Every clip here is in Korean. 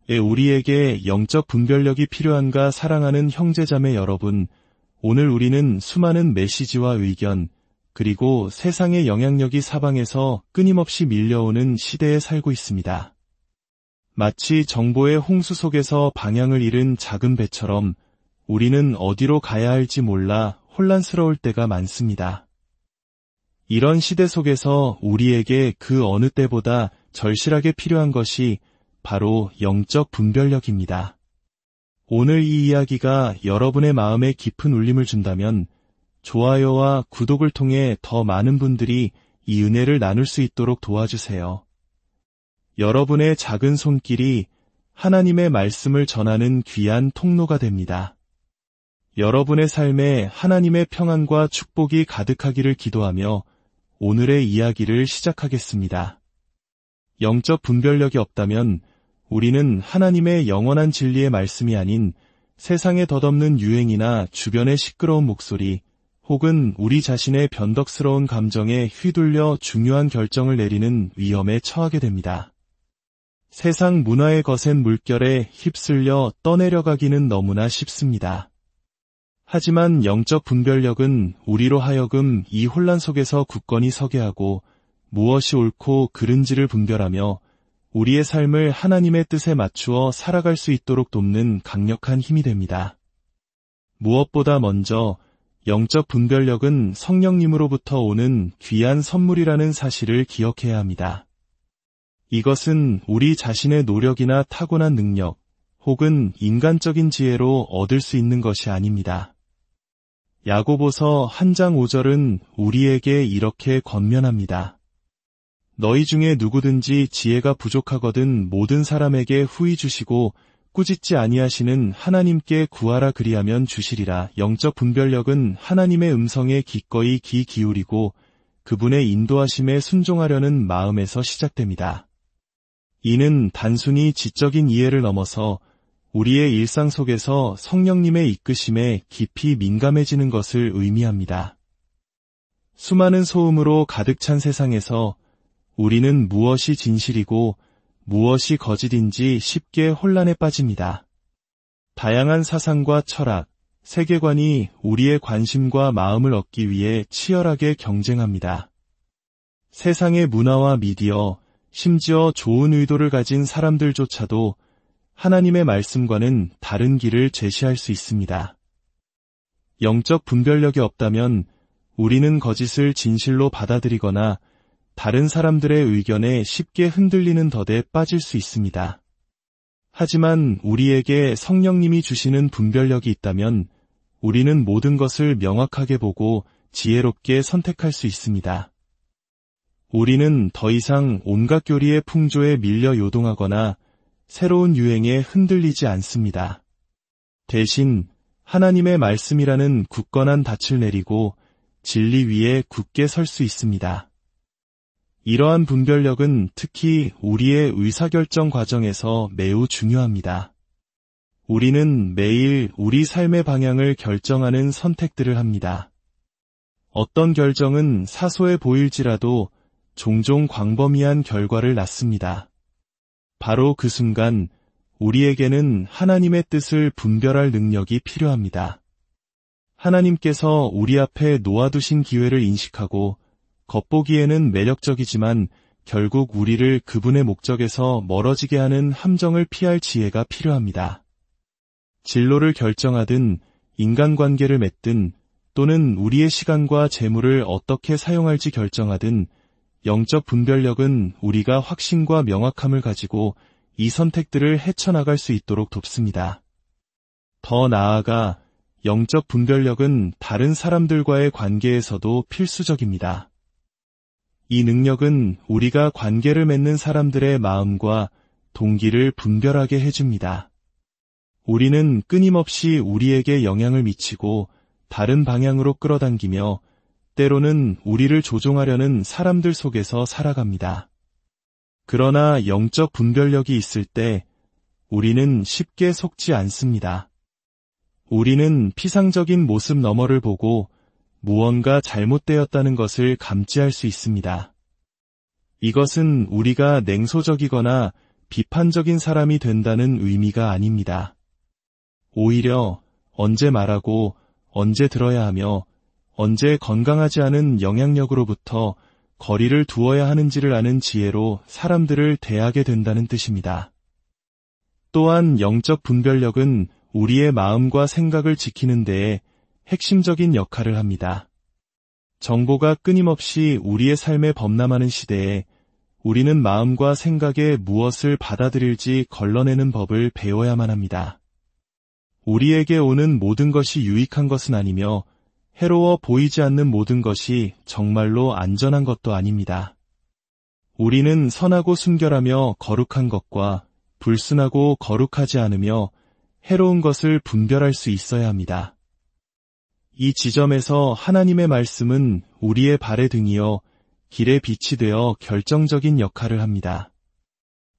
우리에게 영적 분별력이 필요한가 사랑하는 형제자매 여러분, 오늘 우리는 수많은 메시지와 의견, 그리고 세상의 영향력이 사방에서 끊임없이 밀려오는 시대에 살고 있습니다. 마치 정보의 홍수 속에서 방향을 잃은 작은 배처럼 우리는 어디로 가야 할지 몰라 혼란스러울 때가 많습니다. 이런 시대 속에서 우리에게 그 어느 때보다 절실하게 필요한 것이 바로 영적 분별력입니다. 오늘 이 이야기가 여러분의 마음에 깊은 울림을 준다면 좋아요와 구독을 통해 더 많은 분들이 이 은혜를 나눌 수 있도록 도와주세요. 여러분의 작은 손길이 하나님의 말씀을 전하는 귀한 통로가 됩니다. 여러분의 삶에 하나님의 평안과 축복이 가득하기를 기도하며 오늘의 이야기를 시작하겠습니다. 영적 분별력이 없다면 우리는 하나님의 영원한 진리의 말씀이 아닌 세상에 덧없는 유행이나 주변의 시끄러운 목소리, 혹은 우리 자신의 변덕스러운 감정에 휘둘려 중요한 결정을 내리는 위험에 처하게 됩니다. 세상 문화의 거센 물결에 휩쓸려 떠내려가기는 너무나 쉽습니다. 하지만 영적 분별력은 우리로 하여금 이 혼란 속에서 굳건히 서게 하고 무엇이 옳고 그른지를 분별하며 우리의 삶을 하나님의 뜻에 맞추어 살아갈 수 있도록 돕는 강력한 힘이 됩니다. 무엇보다 먼저 영적 분별력은 성령님으로부터 오는 귀한 선물이라는 사실을 기억해야 합니다. 이것은 우리 자신의 노력이나 타고난 능력, 혹은 인간적인 지혜로 얻을 수 있는 것이 아닙니다. 야고보서 1장 5절은 우리에게 이렇게 권면합니다. 너희 중에 누구든지 지혜가 부족하거든 모든 사람에게 후히 주시고 꾸짖지 아니하시는 하나님께 구하라 그리하면 주시리라. 영적 분별력은 하나님의 음성에 기꺼이 귀 기울이고 그분의 인도하심에 순종하려는 마음에서 시작됩니다. 이는 단순히 지적인 이해를 넘어서 우리의 일상 속에서 성령님의 이끄심에 깊이 민감해지는 것을 의미합니다. 수많은 소음으로 가득 찬 세상에서 우리는 무엇이 진실이고 무엇이 거짓인지 쉽게 혼란에 빠집니다. 다양한 사상과 철학, 세계관이 우리의 관심과 마음을 얻기 위해 치열하게 경쟁합니다. 세상의 문화와 미디어, 심지어 좋은 의도를 가진 사람들조차도 하나님의 말씀과는 다른 길을 제시할 수 있습니다. 영적 분별력이 없다면 우리는 거짓을 진실로 받아들이거나 다른 사람들의 의견에 쉽게 흔들리는 덫에 빠질 수 있습니다. 하지만 우리에게 성령님이 주시는 분별력이 있다면 우리는 모든 것을 명확하게 보고 지혜롭게 선택할 수 있습니다. 우리는 더 이상 온갖 교리의 풍조에 밀려 요동하거나 새로운 유행에 흔들리지 않습니다. 대신 하나님의 말씀이라는 굳건한 닻을 내리고 진리 위에 굳게 설 수 있습니다. 이러한 분별력은 특히 우리의 의사결정 과정에서 매우 중요합니다. 우리는 매일 우리 삶의 방향을 결정하는 선택들을 합니다. 어떤 결정은 사소해 보일지라도 종종 광범위한 결과를 낳습니다. 바로 그 순간 우리에게는 하나님의 뜻을 분별할 능력이 필요합니다. 하나님께서 우리 앞에 놓아두신 기회를 인식하고 겉보기에는 매력적이지만 결국 우리를 그분의 목적에서 멀어지게 하는 함정을 피할 지혜가 필요합니다. 진로를 결정하든 인간관계를 맺든 또는 우리의 시간과 재물을 어떻게 사용할지 결정하든 영적 분별력은 우리가 확신과 명확함을 가지고 이 선택들을 헤쳐나갈 수 있도록 돕습니다. 더 나아가 영적 분별력은 다른 사람들과의 관계에서도 필수적입니다. 이 능력은 우리가 관계를 맺는 사람들의 마음과 동기를 분별하게 해줍니다. 우리는 끊임없이 우리에게 영향을 미치고 다른 방향으로 끌어당기며 때로는 우리를 조종하려는 사람들 속에서 살아갑니다. 그러나 영적 분별력이 있을 때 우리는 쉽게 속지 않습니다. 우리는 피상적인 모습 너머를 보고 무언가 잘못되었다는 것을 감지할 수 있습니다. 이것은 우리가 냉소적이거나 비판적인 사람이 된다는 의미가 아닙니다. 오히려 언제 말하고 언제 들어야 하며 언제 건강하지 않은 영향력으로부터 거리를 두어야 하는지를 아는 지혜로 사람들을 대하게 된다는 뜻입니다. 또한 영적 분별력은 우리의 마음과 생각을 지키는 데에 핵심적인 역할을 합니다. 정보가 끊임없이 우리의 삶에 범람하는 시대에 우리는 마음과 생각에 무엇을 받아들일지 걸러내는 법을 배워야만 합니다. 우리에게 오는 모든 것이 유익한 것은 아니며 해로워 보이지 않는 모든 것이 정말로 안전한 것도 아닙니다. 우리는 선하고 순결하며 거룩한 것과 불순하고 거룩하지 않으며 해로운 것을 분별할 수 있어야 합니다. 이 지점에서 하나님의 말씀은 우리의 발의 등이요 길의 빛이 되어 결정적인 역할을 합니다.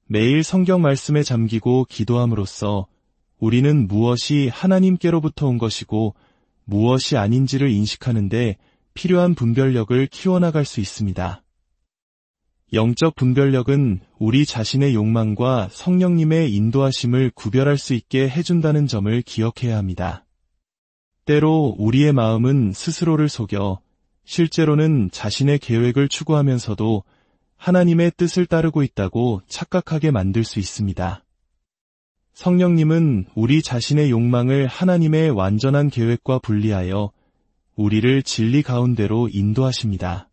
매일 성경 말씀에 잠기고 기도함으로써 우리는 무엇이 하나님께로부터 온 것이고 무엇이 아닌지를 인식하는 데 필요한 분별력을 키워나갈 수 있습니다. 영적 분별력은 우리 자신의 욕망과 성령님의 인도하심을 구별할 수 있게 해준다는 점을 기억해야 합니다. 때로 우리의 마음은 스스로를 속여 실제로는 자신의 계획을 추구하면서도 하나님의 뜻을 따르고 있다고 착각하게 만들 수 있습니다. 성령님은 우리 자신의 욕망을 하나님의 완전한 계획과 분리하여 우리를 진리 가운데로 인도하십니다.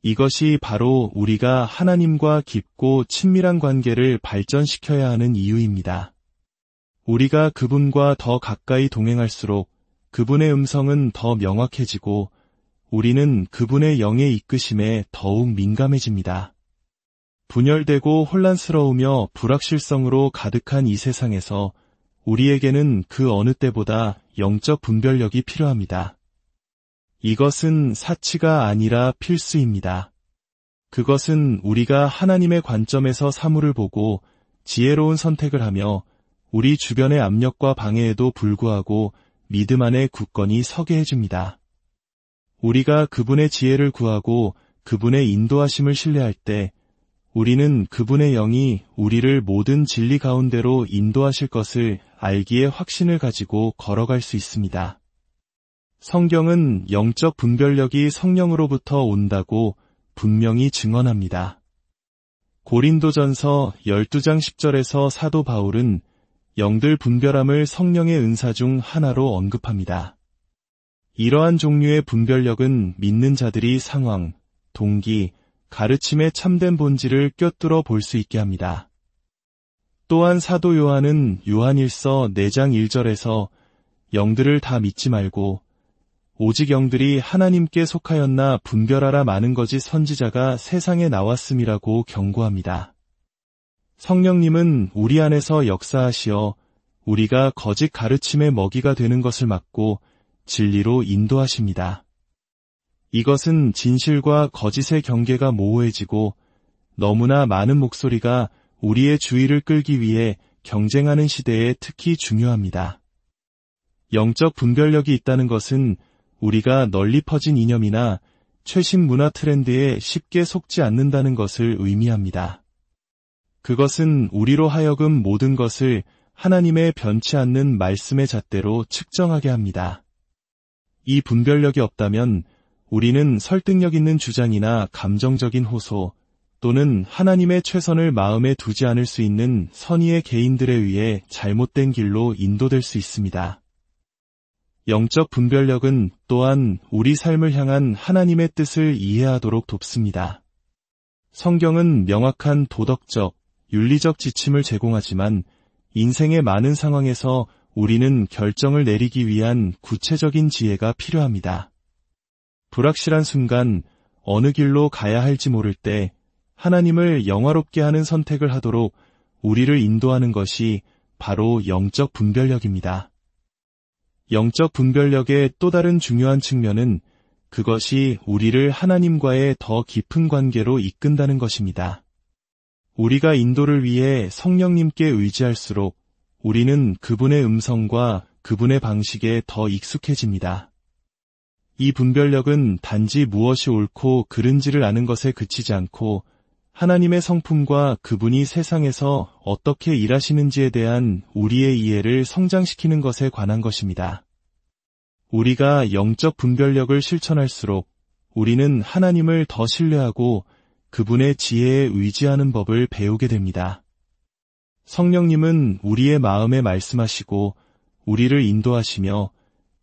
이것이 바로 우리가 하나님과 깊고 친밀한 관계를 발전시켜야 하는 이유입니다. 우리가 그분과 더 가까이 동행할수록 그분의 음성은 더 명확해지고 우리는 그분의 영의 이끄심에 더욱 민감해집니다. 분열되고 혼란스러우며 불확실성으로 가득한 이 세상에서 우리에게는 그 어느 때보다 영적 분별력이 필요합니다. 이것은 사치가 아니라 필수입니다. 그것은 우리가 하나님의 관점에서 사물을 보고 지혜로운 선택을 하며 우리 주변의 압력과 방해에도 불구하고 믿음 안에 굳건히 서게 해줍니다. 우리가 그분의 지혜를 구하고 그분의 인도하심을 신뢰할 때 우리는 그분의 영이 우리를 모든 진리 가운데로 인도하실 것을 알기에 확신을 가지고 걸어갈 수 있습니다. 성경은 영적 분별력이 성령으로부터 온다고 분명히 증언합니다. 고린도전서 12장 10절에서 사도 바울은 영들 분별함을 성령의 은사 중 하나로 언급합니다. 이러한 종류의 분별력은 믿는 자들이 상황, 동기, 가르침의 참된 본질을 꿰뚫어 볼 수 있게 합니다. 또한 사도 요한은 요한일서 4장 1절에서 영들을 다 믿지 말고 오직 영들이 하나님께 속하였나 분별하라 많은 거짓 선지자가 세상에 나왔음이라고 경고합니다. 성령님은 우리 안에서 역사하시어 우리가 거짓 가르침의 먹이가 되는 것을 막고 진리로 인도하십니다. 이것은 진실과 거짓의 경계가 모호해지고 너무나 많은 목소리가 우리의 주의를 끌기 위해 경쟁하는 시대에 특히 중요합니다. 영적 분별력이 있다는 것은 우리가 널리 퍼진 이념이나 최신 문화 트렌드에 쉽게 속지 않는다는 것을 의미합니다. 그것은 우리로 하여금 모든 것을 하나님의 변치 않는 말씀의 잣대로 측정하게 합니다. 이 분별력이 없다면 우리는 설득력 있는 주장이나 감정적인 호소 또는 하나님의 최선을 마음에 두지 않을 수 있는 선의의 개인들에 의해 잘못된 길로 인도될 수 있습니다. 영적 분별력은 또한 우리 삶을 향한 하나님의 뜻을 이해하도록 돕습니다. 성경은 명확한 도덕적, 윤리적 지침을 제공하지만 인생의 많은 상황에서 우리는 결정을 내리기 위한 구체적인 지혜가 필요합니다. 불확실한 순간 어느 길로 가야 할지 모를 때 하나님을 영화롭게 하는 선택을 하도록 우리를 인도하는 것이 바로 영적 분별력입니다. 영적 분별력의 또 다른 중요한 측면은 그것이 우리를 하나님과의 더 깊은 관계로 이끈다는 것입니다. 우리가 인도를 위해 성령님께 의지할수록 우리는 그분의 음성과 그분의 방식에 더 익숙해집니다. 이 분별력은 단지 무엇이 옳고 그른지를 아는 것에 그치지 않고 하나님의 성품과 그분이 세상에서 어떻게 일하시는지에 대한 우리의 이해를 성장시키는 것에 관한 것입니다. 우리가 영적 분별력을 실천할수록 우리는 하나님을 더 신뢰하고 그분의 지혜에 의지하는 법을 배우게 됩니다. 성령님은 우리의 마음에 말씀하시고 우리를 인도하시며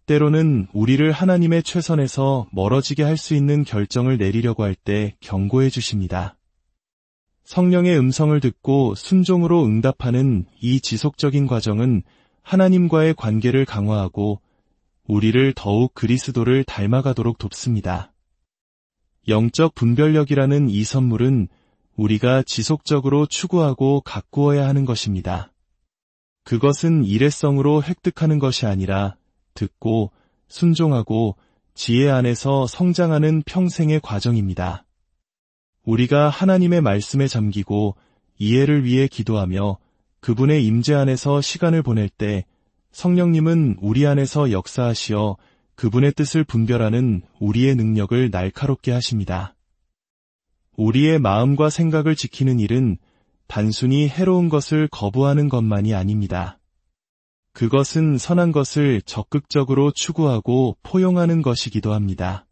때로는 우리를 하나님의 최선에서 멀어지게 할 수 있는 결정을 내리려고 할 때 경고해 주십니다. 성령의 음성을 듣고 순종으로 응답하는 이 지속적인 과정은 하나님과의 관계를 강화하고 우리를 더욱 그리스도를 닮아가도록 돕습니다. 영적 분별력이라는 이 선물은 우리가 지속적으로 추구하고 가꾸어야 하는 것입니다. 그것은 일회성으로 획득하는 것이 아니라 듣고 순종하고 지혜 안에서 성장하는 평생의 과정입니다. 우리가 하나님의 말씀에 잠기고 이해를 위해 기도하며 그분의 임재 안에서 시간을 보낼 때 성령님은 우리 안에서 역사하시어 그분의 뜻을 분별하는 우리의 능력을 날카롭게 하십니다. 우리의 마음과 생각을 지키는 일은 단순히 해로운 것을 거부하는 것만이 아닙니다. 그것은 선한 것을 적극적으로 추구하고 포용하는 것이기도 합니다.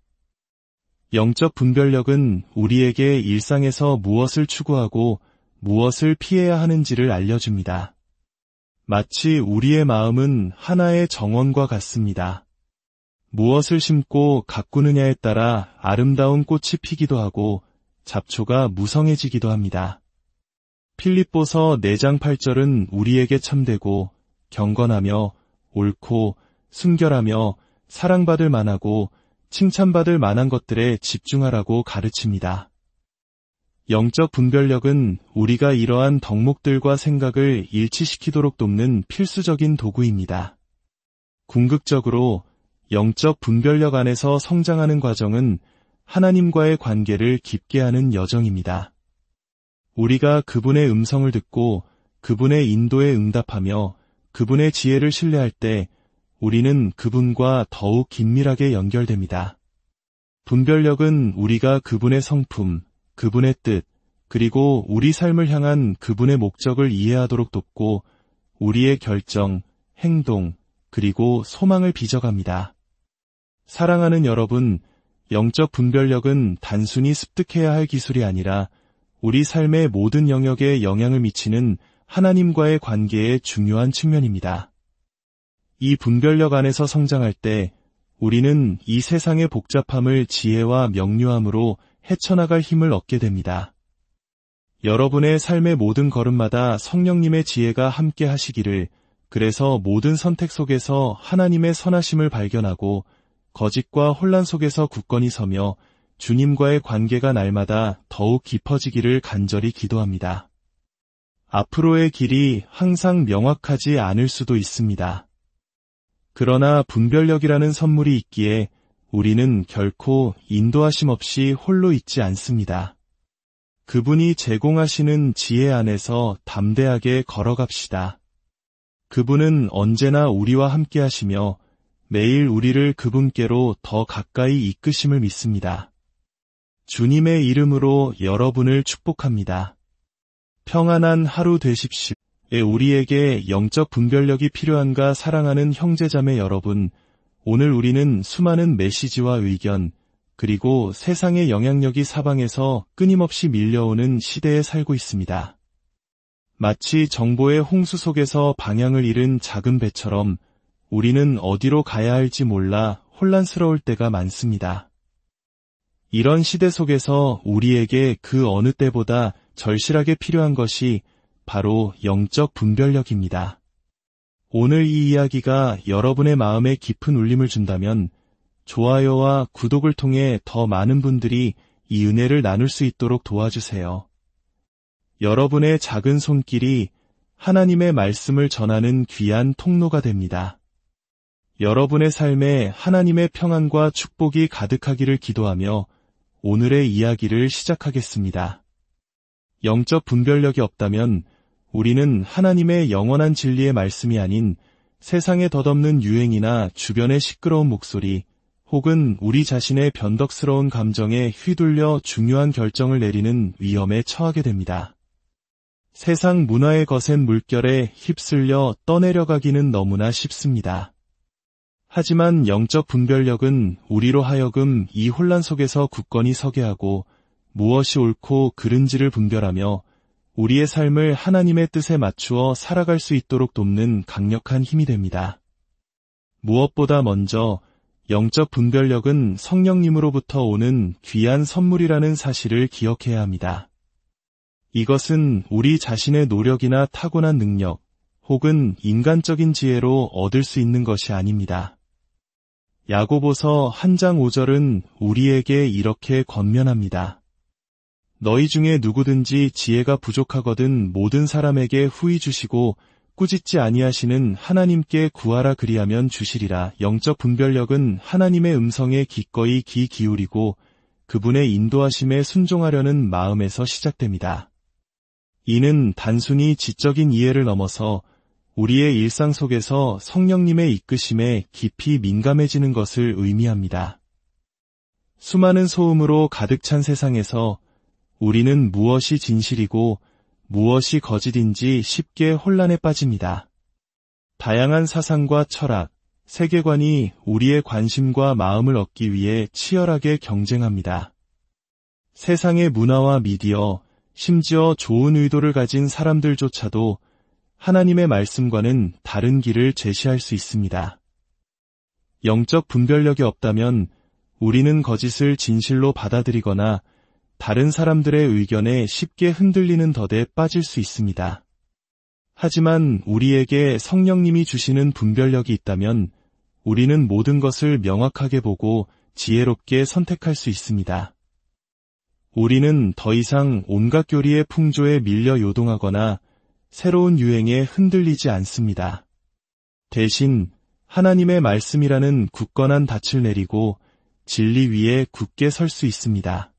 영적 분별력은 우리에게 일상에서 무엇을 추구하고 무엇을 피해야 하는지를 알려줍니다. 마치 우리의 마음은 하나의 정원과 같습니다. 무엇을 심고 가꾸느냐에 따라 아름다운 꽃이 피기도 하고 잡초가 무성해지기도 합니다. 필립보서 4장 8절은 우리에게 참되고 경건하며 옳고 순결하며 사랑받을 만하고 칭찬받을 만한 것들에 집중하라고 가르칩니다. 영적 분별력은 우리가 이러한 덕목들과 생각을 일치시키도록 돕는 필수적인 도구입니다. 궁극적으로 영적 분별력 안에서 성장하는 과정은 하나님과의 관계를 깊게 하는 여정입니다. 우리가 그분의 음성을 듣고 그분의 인도에 응답하며 그분의 지혜를 신뢰할 때 우리는 그분과 더욱 긴밀하게 연결됩니다. 분별력은 우리가 그분의 성품, 그분의 뜻, 그리고 우리 삶을 향한 그분의 목적을 이해하도록 돕고 우리의 결정, 행동, 그리고 소망을 빚어갑니다. 사랑하는 여러분, 영적 분별력은 단순히 습득해야 할 기술이 아니라 우리 삶의 모든 영역에 영향을 미치는 하나님과의 관계의 중요한 측면입니다. 이 분별력 안에서 성장할 때 우리는 이 세상의 복잡함을 지혜와 명료함으로 헤쳐나갈 힘을 얻게 됩니다. 여러분의 삶의 모든 걸음마다 성령님의 지혜가 함께 하시기를, 그래서 모든 선택 속에서 하나님의 선하심을 발견하고 거짓과 혼란 속에서 굳건히 서며 주님과의 관계가 날마다 더욱 깊어지기를 간절히 기도합니다. 앞으로의 길이 항상 명확하지 않을 수도 있습니다. 그러나 분별력이라는 선물이 있기에 우리는 결코 인도하심 없이 홀로 있지 않습니다. 그분이 제공하시는 지혜 안에서 담대하게 걸어갑시다. 그분은 언제나 우리와 함께 하시며 매일 우리를 그분께로 더 가까이 이끄심을 믿습니다. 주님의 이름으로 여러분을 축복합니다. 평안한 하루 되십시오. 우리에게 영적 분별력이 필요한가 사랑하는 형제자매 여러분, 오늘 우리는 수많은 메시지와 의견, 그리고 세상의 영향력이 사방에서 끊임없이 밀려오는 시대에 살고 있습니다. 마치 정보의 홍수 속에서 방향을 잃은 작은 배처럼 우리는 어디로 가야 할지 몰라 혼란스러울 때가 많습니다. 이런 시대 속에서 우리에게 그 어느 때보다 절실하게 필요한 것이 바로 영적 분별력입니다. 오늘 이 이야기가 여러분의 마음에 깊은 울림을 준다면 좋아요와 구독을 통해 더 많은 분들이 이 은혜를 나눌 수 있도록 도와주세요. 여러분의 작은 손길이 하나님의 말씀을 전하는 귀한 통로가 됩니다. 여러분의 삶에 하나님의 평안과 축복이 가득하기를 기도하며 오늘의 이야기를 시작하겠습니다. 영적 분별력이 없다면 우리는 하나님의 영원한 진리의 말씀이 아닌 세상에 덧없는 유행이나 주변의 시끄러운 목소리 혹은 우리 자신의 변덕스러운 감정에 휘둘려 중요한 결정을 내리는 위험에 처하게 됩니다. 세상 문화의 거센 물결에 휩쓸려 떠내려가기는 너무나 쉽습니다. 하지만 영적 분별력은 우리로 하여금 이 혼란 속에서 굳건히 서게 하고 무엇이 옳고 그른지를 분별하며 우리의 삶을 하나님의 뜻에 맞추어 살아갈 수 있도록 돕는 강력한 힘이 됩니다. 무엇보다 먼저 영적 분별력은 성령님으로부터 오는 귀한 선물이라는 사실을 기억해야 합니다. 이것은 우리 자신의 노력이나 타고난 능력 혹은 인간적인 지혜로 얻을 수 있는 것이 아닙니다. 야고보서 1장 5절은 우리에게 이렇게 권면합니다. 너희 중에 누구든지 지혜가 부족하거든 모든 사람에게 후히 주시고 꾸짖지 아니하시는 하나님께 구하라 그리하면 주시리라. 영적 분별력은 하나님의 음성에 기꺼이 귀 기울이고 그분의 인도하심에 순종하려는 마음에서 시작됩니다. 이는 단순히 지적인 이해를 넘어서 우리의 일상 속에서 성령님의 이끄심에 깊이 민감해지는 것을 의미합니다. 수많은 소음으로 가득 찬 세상에서 우리는 무엇이 진실이고 무엇이 거짓인지 쉽게 혼란에 빠집니다. 다양한 사상과 철학, 세계관이 우리의 관심과 마음을 얻기 위해 치열하게 경쟁합니다. 세상의 문화와 미디어, 심지어 좋은 의도를 가진 사람들조차도 하나님의 말씀과는 다른 길을 제시할 수 있습니다. 영적 분별력이 없다면 우리는 거짓을 진실로 받아들이거나 다른 사람들의 의견에 쉽게 흔들리는 덫에 빠질 수 있습니다. 하지만 우리에게 성령님이 주시는 분별력이 있다면 우리는 모든 것을 명확하게 보고 지혜롭게 선택할 수 있습니다. 우리는 더 이상 온갖 교리의 풍조에 밀려 요동하거나 새로운 유행에 흔들리지 않습니다. 대신 하나님의 말씀이라는 굳건한 닻을 내리고 진리 위에 굳게 설 수 있습니다.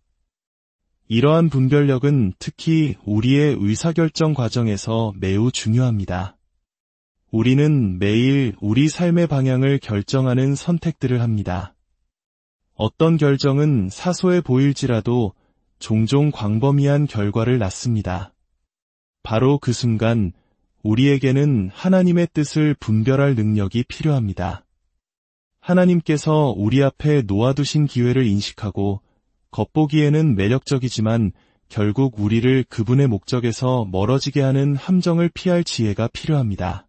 이러한 분별력은 특히 우리의 의사결정 과정에서 매우 중요합니다. 우리는 매일 우리 삶의 방향을 결정하는 선택들을 합니다. 어떤 결정은 사소해 보일지라도 종종 광범위한 결과를 낳습니다. 바로 그 순간 우리에게는 하나님의 뜻을 분별할 능력이 필요합니다. 하나님께서 우리 앞에 놓아두신 기회를 인식하고 겉보기에는 매력적이지만 결국 우리를 그분의 목적에서 멀어지게 하는 함정을 피할 지혜가 필요합니다.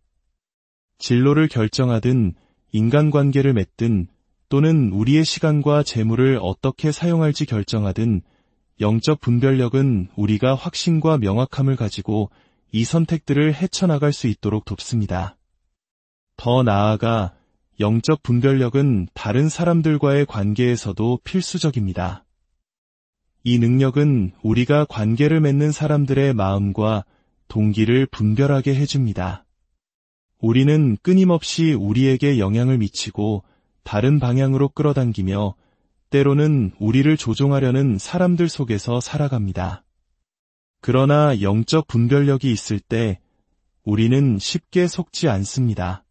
진로를 결정하든 인간관계를 맺든 또는 우리의 시간과 재물을 어떻게 사용할지 결정하든 영적 분별력은 우리가 확신과 명확함을 가지고 이 선택들을 헤쳐나갈 수 있도록 돕습니다. 더 나아가 영적 분별력은 다른 사람들과의 관계에서도 필수적입니다. 이 능력은 우리가 관계를 맺는 사람들의 마음과 동기를 분별하게 해줍니다. 우리는 끊임없이 우리에게 영향을 미치고 다른 방향으로 끌어당기며 때로는 우리를 조종하려는 사람들 속에서 살아갑니다. 그러나 영적 분별력이 있을 때 우리는 쉽게 속지 않습니다.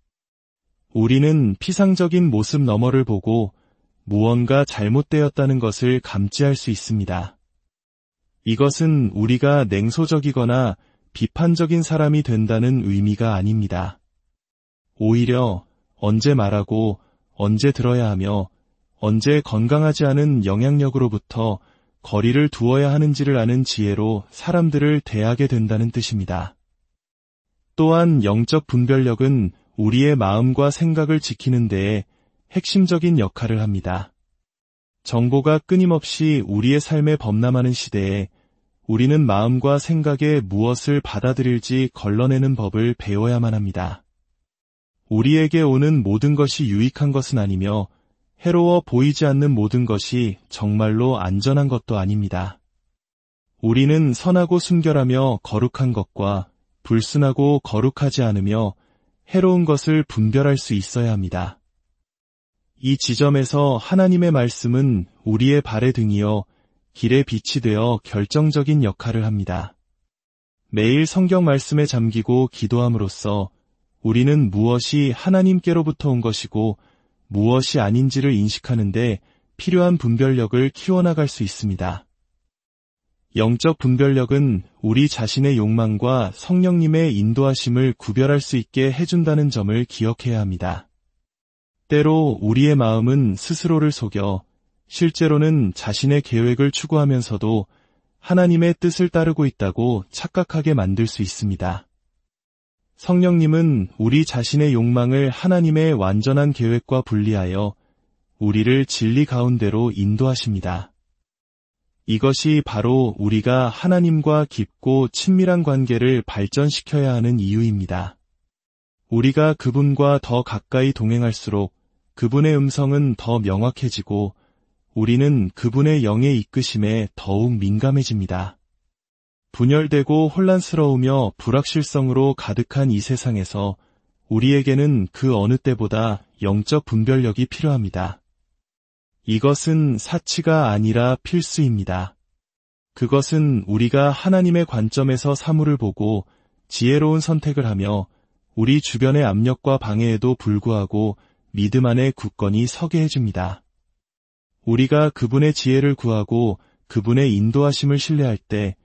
우리는 피상적인 모습 너머를 보고 무언가 잘못되었다는 것을 감지할 수 있습니다. 이것은 우리가 냉소적이거나 비판적인 사람이 된다는 의미가 아닙니다. 오히려 언제 말하고 언제 들어야 하며 언제 건강하지 않은 영향력으로부터 거리를 두어야 하는지를 아는 지혜로 사람들을 대하게 된다는 뜻입니다. 또한 영적 분별력은 우리의 마음과 생각을 지키는 데에 핵심적인 역할을 합니다. 정보가 끊임없이 우리의 삶에 범람하는 시대에 우리는 마음과 생각에 무엇을 받아들일지 걸러내는 법을 배워야만 합니다. 우리에게 오는 모든 것이 유익한 것은 아니며 해로워 보이지 않는 모든 것이 정말로 안전한 것도 아닙니다. 우리는 선하고 순결하며 거룩한 것과 불순하고 거룩하지 않으며 해로운 것을 분별할 수 있어야 합니다. 이 지점에서 하나님의 말씀은 우리의 발의 등이요 길의 빛이 되어 결정적인 역할을 합니다. 매일 성경 말씀에 잠기고 기도함으로써 우리는 무엇이 하나님께로부터 온 것이고 무엇이 아닌지를 인식하는데 필요한 분별력을 키워나갈 수 있습니다. 영적 분별력은 우리 자신의 욕망과 성령님의 인도하심을 구별할 수 있게 해준다는 점을 기억해야 합니다. 때로 우리의 마음은 스스로를 속여 실제로는 자신의 계획을 추구하면서도 하나님의 뜻을 따르고 있다고 착각하게 만들 수 있습니다. 성령님은 우리 자신의 욕망을 하나님의 완전한 계획과 분리하여 우리를 진리 가운데로 인도하십니다. 이것이 바로 우리가 하나님과 깊고 친밀한 관계를 발전시켜야 하는 이유입니다. 우리가 그분과 더 가까이 동행할수록 그분의 음성은 더 명확해지고 우리는 그분의 영의 이끄심에 더욱 민감해집니다. 분열되고 혼란스러우며 불확실성으로 가득한 이 세상에서 우리에게는 그 어느 때보다 영적 분별력이 필요합니다. 이것은 사치가 아니라 필수입니다. 그것은 우리가 하나님의 관점에서 사물을 보고 지혜로운 선택을 하며 우리 주변의 압력과 방해에도 불구하고 믿음 안에 굳건히 서게 해줍니다. 우리가 그분의 지혜를 구하고 그분의 인도하심을 신뢰할 때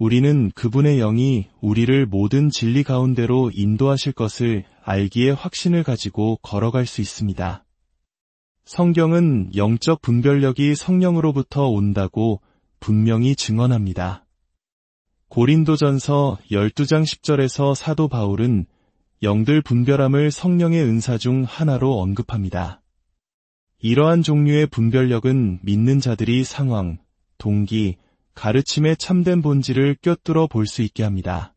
우리는 그분의 영이 우리를 모든 진리 가운데로 인도하실 것을 알기에 확신을 가지고 걸어갈 수 있습니다. 성경은 영적 분별력이 성령으로부터 온다고 분명히 증언합니다. 고린도전서 12장 10절에서 사도 바울은 영들 분별함을 성령의 은사 중 하나로 언급합니다. 이러한 종류의 분별력은 믿는 자들이 상황, 동기, 가르침의 참된 본질을 꿰뚫어 볼 수 있게 합니다.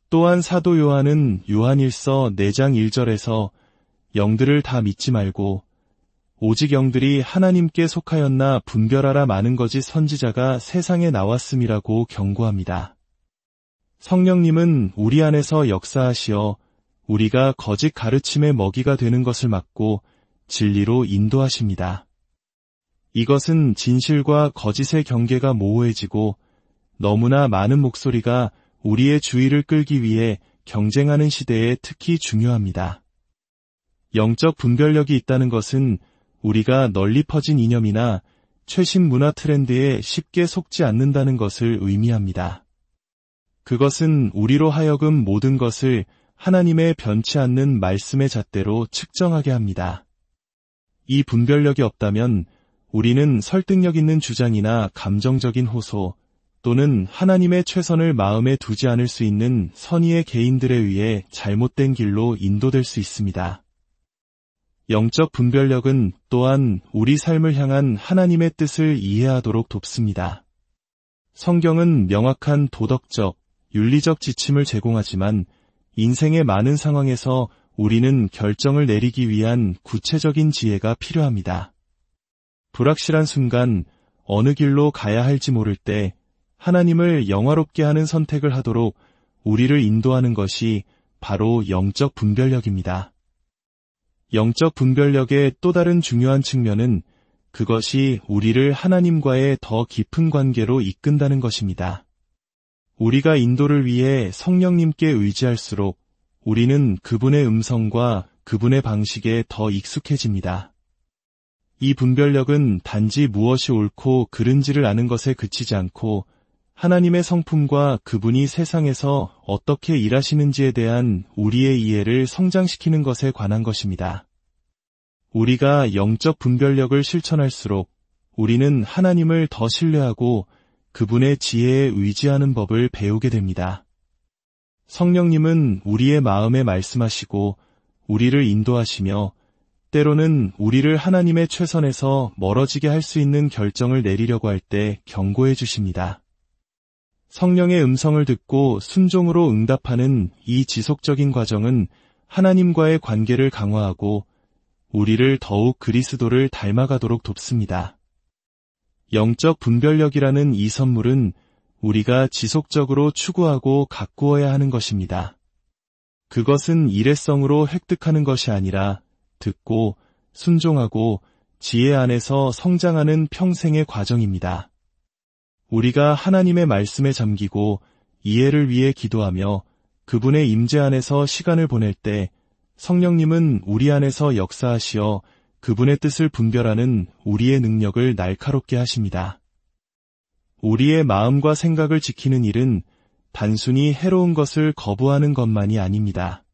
또한 사도 요한은 요한일서 4장 1절에서 영들을 다 믿지 말고 오직 영들이 하나님께 속하였나 분별하라 많은 거짓 선지자가 세상에 나왔음이라고 경고합니다. 성령님은 우리 안에서 역사하시어 우리가 거짓 가르침의 먹이가 되는 것을 막고 진리로 인도하십니다. 이것은 진실과 거짓의 경계가 모호해지고 너무나 많은 목소리가 우리의 주의를 끌기 위해 경쟁하는 시대에 특히 중요합니다. 영적 분별력이 있다는 것은 우리가 널리 퍼진 이념이나 최신 문화 트렌드에 쉽게 속지 않는다는 것을 의미합니다. 그것은 우리로 하여금 모든 것을 하나님의 변치 않는 말씀의 잣대로 측정하게 합니다. 이 분별력이 없다면 우리는 설득력 있는 주장이나 감정적인 호소 또는 하나님의 최선을 마음에 두지 않을 수 있는 선의의 개인들에 의해 잘못된 길로 인도될 수 있습니다. 영적 분별력은 또한 우리 삶을 향한 하나님의 뜻을 이해하도록 돕습니다. 성경은 명확한 도덕적, 윤리적 지침을 제공하지만 인생의 많은 상황에서 우리는 결정을 내리기 위한 구체적인 지혜가 필요합니다. 불확실한 순간 어느 길로 가야 할지 모를 때 하나님을 영화롭게 하는 선택을 하도록 우리를 인도하는 것이 바로 영적 분별력입니다. 영적 분별력의 또 다른 중요한 측면은 그것이 우리를 하나님과의 더 깊은 관계로 이끈다는 것입니다. 우리가 인도를 위해 성령님께 의지할수록 우리는 그분의 음성과 그분의 방식에 더 익숙해집니다. 이 분별력은 단지 무엇이 옳고 그른지를 아는 것에 그치지 않고 하나님의 성품과 그분이 세상에서 어떻게 일하시는지에 대한 우리의 이해를 성장시키는 것에 관한 것입니다. 우리가 영적 분별력을 실천할수록 우리는 하나님을 더 신뢰하고 그분의 지혜에 의지하는 법을 배우게 됩니다. 성령님은 우리의 마음에 말씀하시고 우리를 인도하시며 때로는 우리를 하나님의 최선에서 멀어지게 할 수 있는 결정을 내리려고 할 때 경고해 주십니다. 성령의 음성을 듣고 순종으로 응답하는 이 지속적인 과정은 하나님과의 관계를 강화하고 우리를 더욱 그리스도를 닮아가도록 돕습니다. 영적 분별력이라는 이 선물은 우리가 지속적으로 추구하고 가꾸어야 하는 것입니다. 그것은 일회성으로 획득하는 것이 아니라 듣고 순종하고 지혜 안에서 성장하는 평생의 과정입니다. 우리가 하나님의 말씀에 잠기고 이해를 위해 기도하며 그분의 임재 안에서 시간을 보낼 때 성령님은 우리 안에서 역사하시어 그분의 뜻을 분별하는 우리의 능력을 날카롭게 하십니다. 우리의 마음과 생각을 지키는 일은 단순히 해로운 것을 거부하는 것만이 아닙니다.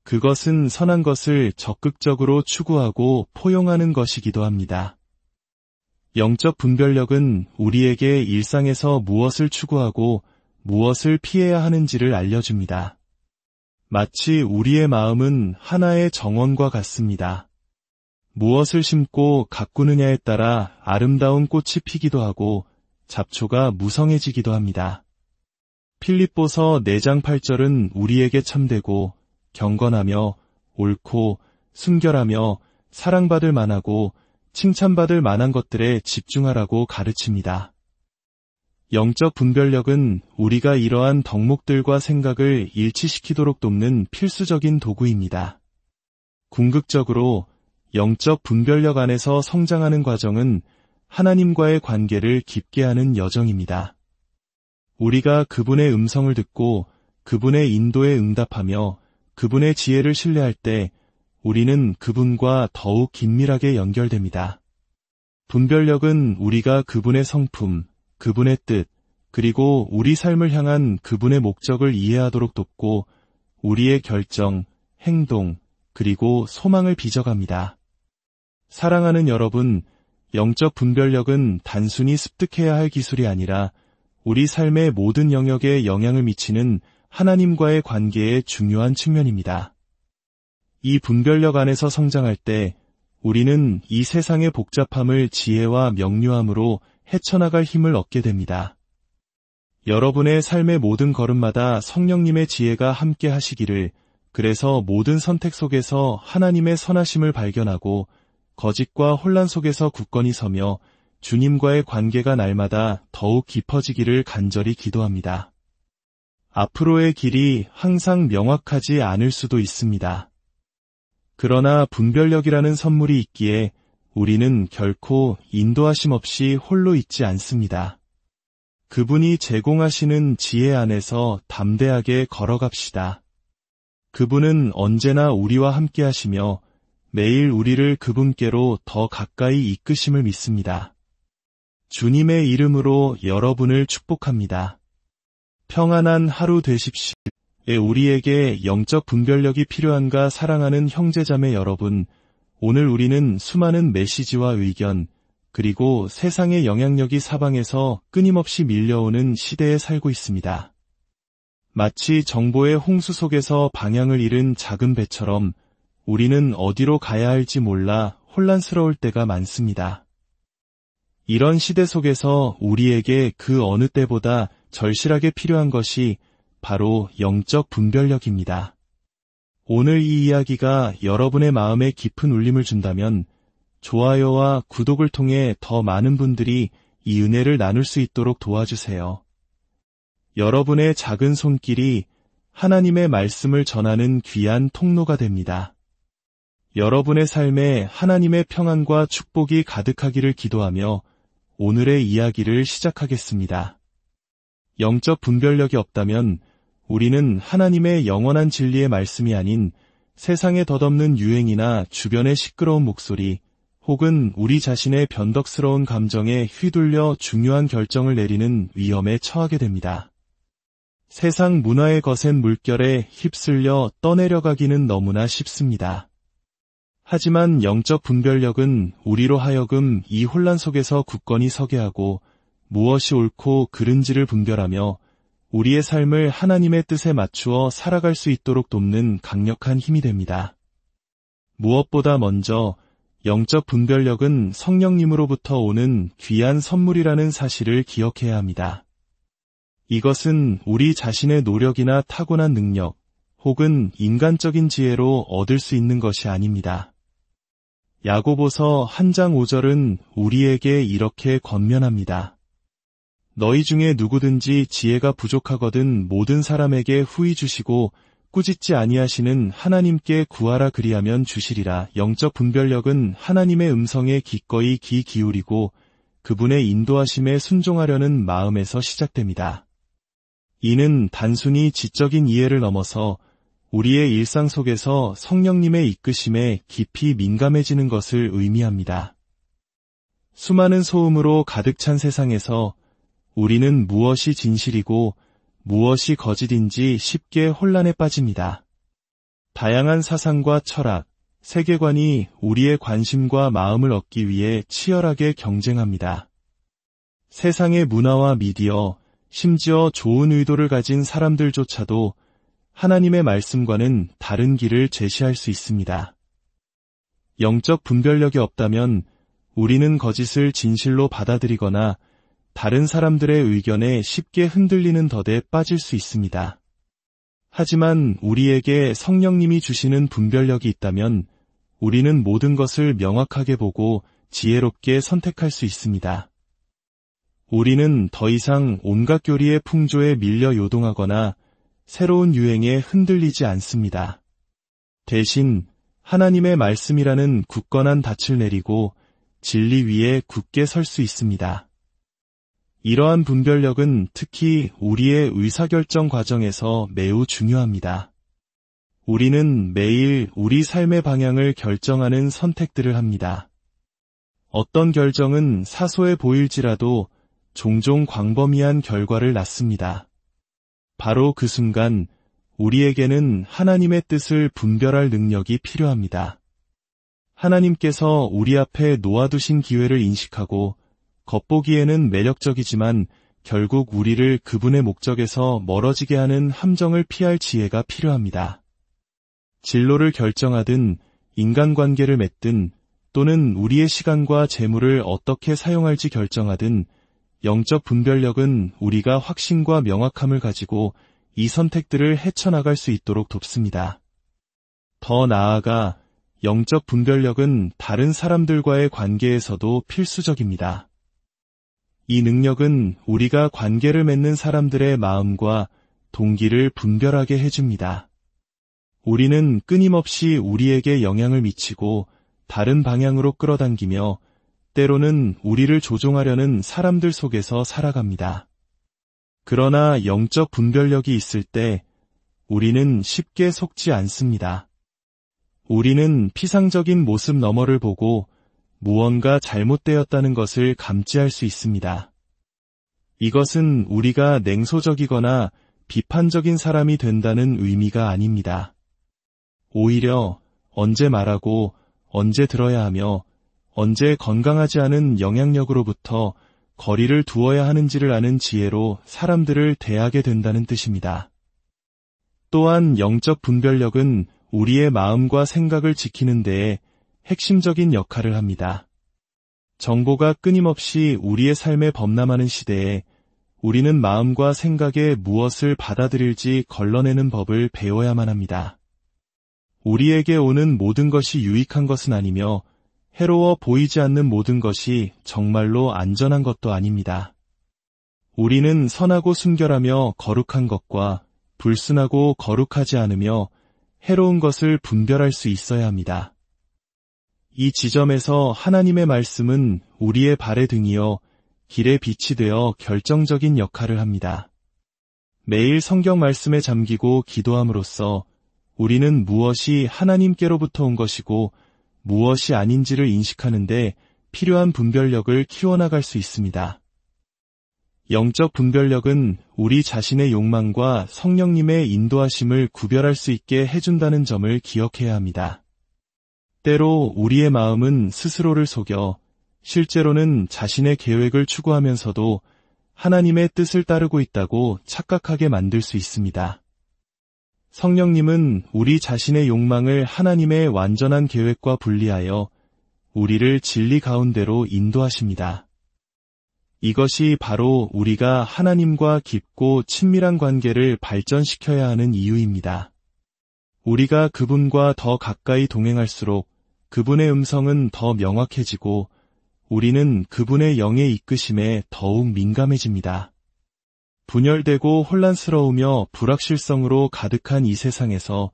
그것은 선한 것을 적극적으로 추구하고 포용하는 것이기도 합니다. 영적 분별력은 우리에게 일상에서 무엇을 추구하고 무엇을 피해야 하는지를 알려줍니다. 마치 우리의 마음은 하나의 정원과 같습니다. 무엇을 심고 가꾸느냐에 따라 아름다운 꽃이 피기도 하고 잡초가 무성해지기도 합니다. 필립보서 4장 8절은 우리에게 참되고 경건하며 옳고 순결하며 사랑받을 만하고 칭찬받을 만한 것들에 집중하라고 가르칩니다. 영적 분별력은 우리가 이러한 덕목들과 생각을 일치시키도록 돕는 필수적인 도구입니다. 궁극적으로 영적 분별력 안에서 성장하는 과정은 하나님과의 관계를 깊게 하는 여정입니다. 우리가 그분의 음성을 듣고 그분의 인도에 응답하며 그분의 지혜를 신뢰할 때 우리는 그분과 더욱 긴밀하게 연결됩니다. 분별력은 우리가 그분의 성품, 그분의 뜻, 그리고 우리 삶을 향한 그분의 목적을 이해하도록 돕고 우리의 결정, 행동, 그리고 소망을 빚어갑니다. 사랑하는 여러분, 영적 분별력은 단순히 습득해야 할 기술이 아니라 우리 삶의 모든 영역에 영향을 미치는 하나님과의 관계의 중요한 측면입니다. 이 분별력 안에서 성장할 때 우리는 이 세상의 복잡함을 지혜와 명료함으로 헤쳐나갈 힘을 얻게 됩니다. 여러분의 삶의 모든 걸음마다 성령님의 지혜가 함께 하시기를, 그래서 모든 선택 속에서 하나님의 선하심을 발견하고 거짓과 혼란 속에서 굳건히 서며 주님과의 관계가 날마다 더욱 깊어지기를 간절히 기도합니다. 앞으로의 길이 항상 명확하지 않을 수도 있습니다. 그러나 분별력이라는 선물이 있기에 우리는 결코 인도하심 없이 홀로 있지 않습니다. 그분이 제공하시는 지혜 안에서 담대하게 걸어갑시다. 그분은 언제나 우리와 함께 하시며 매일 우리를 그분께로 더 가까이 이끄심을 믿습니다. 주님의 이름으로 여러분을 축복합니다. 평안한 하루 되십시오. 우리에게 영적 분별력이 필요한가 사랑하는 형제자매 여러분, 오늘 우리는 수많은 메시지와 의견, 그리고 세상의 영향력이 사방에서 끊임없이 밀려오는 시대에 살고 있습니다. 마치 정보의 홍수 속에서 방향을 잃은 작은 배처럼 우리는 어디로 가야 할지 몰라 혼란스러울 때가 많습니다. 이런 시대 속에서 우리에게 그 어느 때보다 절실하게 필요한 것이 바로 영적 분별력입니다. 오늘 이 이야기가 여러분의 마음에 깊은 울림을 준다면 좋아요와 구독을 통해 더 많은 분들이 이 은혜를 나눌 수 있도록 도와주세요. 여러분의 작은 손길이 하나님의 말씀을 전하는 귀한 통로가 됩니다. 여러분의 삶에 하나님의 평안과 축복이 가득하기를 기도하며 오늘의 이야기를 시작하겠습니다. 영적 분별력이 없다면 우리는 하나님의 영원한 진리의 말씀이 아닌 세상에 덧없는 유행이나 주변의 시끄러운 목소리, 혹은 우리 자신의 변덕스러운 감정에 휘둘려 중요한 결정을 내리는 위험에 처하게 됩니다. 세상 문화의 거센 물결에 휩쓸려 떠내려가기는 너무나 쉽습니다. 하지만 영적 분별력은 우리로 하여금 이 혼란 속에서 굳건히 서게 하고 무엇이 옳고 그른지를 분별하며 우리의 삶을 하나님의 뜻에 맞추어 살아갈 수 있도록 돕는 강력한 힘이 됩니다. 무엇보다 먼저 영적 분별력은 성령님으로부터 오는 귀한 선물이라는 사실을 기억해야 합니다. 이것은 우리 자신의 노력이나 타고난 능력, 혹은 인간적인 지혜로 얻을 수 있는 것이 아닙니다. 야고보서 1장 5절은 우리에게 이렇게 권면합니다. 너희 중에 누구든지 지혜가 부족하거든 모든 사람에게 후히 주시고 꾸짖지 아니하시는 하나님께 구하라 그리하면 주시리라. 영적 분별력은 하나님의 음성에 기꺼이 귀 기울이고 그분의 인도하심에 순종하려는 마음에서 시작됩니다. 이는 단순히 지적인 이해를 넘어서 우리의 일상 속에서 성령님의 이끄심에 깊이 민감해지는 것을 의미합니다. 수많은 소음으로 가득 찬 세상에서 우리는 무엇이 진실이고 무엇이 거짓인지 쉽게 혼란에 빠집니다. 다양한 사상과 철학, 세계관이 우리의 관심과 마음을 얻기 위해 치열하게 경쟁합니다. 세상의 문화와 미디어, 심지어 좋은 의도를 가진 사람들조차도 하나님의 말씀과는 다른 길을 제시할 수 있습니다. 영적 분별력이 없다면 우리는 거짓을 진실로 받아들이거나 다른 사람들의 의견에 쉽게 흔들리는 덫에 빠질 수 있습니다. 하지만 우리에게 성령님이 주시는 분별력이 있다면 우리는 모든 것을 명확하게 보고 지혜롭게 선택할 수 있습니다. 우리는 더 이상 온갖 교리의 풍조에 밀려 요동하거나 새로운 유행에 흔들리지 않습니다. 대신 하나님의 말씀이라는 굳건한 닻을 내리고 진리 위에 굳게 설 수 있습니다. 이러한 분별력은 특히 우리의 의사결정 과정에서 매우 중요합니다. 우리는 매일 우리 삶의 방향을 결정하는 선택들을 합니다. 어떤 결정은 사소해 보일지라도 종종 광범위한 결과를 낳습니다. 바로 그 순간 우리에게는 하나님의 뜻을 분별할 능력이 필요합니다. 하나님께서 우리 앞에 놓아두신 기회를 인식하고 겉보기에는 매력적이지만 결국 우리를 그분의 목적에서 멀어지게 하는 함정을 피할 지혜가 필요합니다. 진로를 결정하든 인간관계를 맺든 또는 우리의 시간과 재물을 어떻게 사용할지 결정하든 영적 분별력은 우리가 확신과 명확함을 가지고 이 선택들을 헤쳐나갈 수 있도록 돕습니다. 더 나아가 영적 분별력은 다른 사람들과의 관계에서도 필수적입니다. 이 능력은 우리가 관계를 맺는 사람들의 마음과 동기를 분별하게 해줍니다. 우리는 끊임없이 우리에게 영향을 미치고 다른 방향으로 끌어당기며 때로는 우리를 조종하려는 사람들 속에서 살아갑니다. 그러나 영적 분별력이 있을 때 우리는 쉽게 속지 않습니다. 우리는 피상적인 모습 너머를 보고 무언가 잘못되었다는 것을 감지할 수 있습니다. 이것은 우리가 냉소적이거나 비판적인 사람이 된다는 의미가 아닙니다. 오히려 언제 말하고 언제 들어야 하며 언제 건강하지 않은 영향력으로부터 거리를 두어야 하는지를 아는 지혜로 사람들을 대하게 된다는 뜻입니다. 또한 영적 분별력은 우리의 마음과 생각을 지키는 데에 핵심적인 역할을 합니다. 정보가 끊임없이 우리의 삶에 범람하는 시대에 우리는 마음과 생각에 무엇을 받아들일지 걸러내는 법을 배워야만 합니다. 우리에게 오는 모든 것이 유익한 것은 아니며 해로워 보이지 않는 모든 것이 정말로 안전한 것도 아닙니다. 우리는 선하고 순결하며 거룩한 것과 불순하고 거룩하지 않으며 해로운 것을 분별할 수 있어야 합니다. 이 지점에서 하나님의 말씀은 우리의 발의 등이요 길의 빛이 되어 결정적인 역할을 합니다. 매일 성경 말씀에 잠기고 기도함으로써 우리는 무엇이 하나님께로부터 온 것이고 무엇이 아닌지를 인식하는데 필요한 분별력을 키워나갈 수 있습니다. 영적 분별력은 우리 자신의 욕망과 성령님의 인도하심을 구별할 수 있게 해준다는 점을 기억해야 합니다. 때로 우리의 마음은 스스로를 속여 실제로는 자신의 계획을 추구하면서도 하나님의 뜻을 따르고 있다고 착각하게 만들 수 있습니다. 성령님은 우리 자신의 욕망을 하나님의 완전한 계획과 분리하여 우리를 진리 가운데로 인도하십니다. 이것이 바로 우리가 하나님과 깊고 친밀한 관계를 발전시켜야 하는 이유입니다. 우리가 그분과 더 가까이 동행할수록 그분의 음성은 더 명확해지고 우리는 그분의 영의 이끄심에 더욱 민감해집니다. 분열되고 혼란스러우며 불확실성으로 가득한 이 세상에서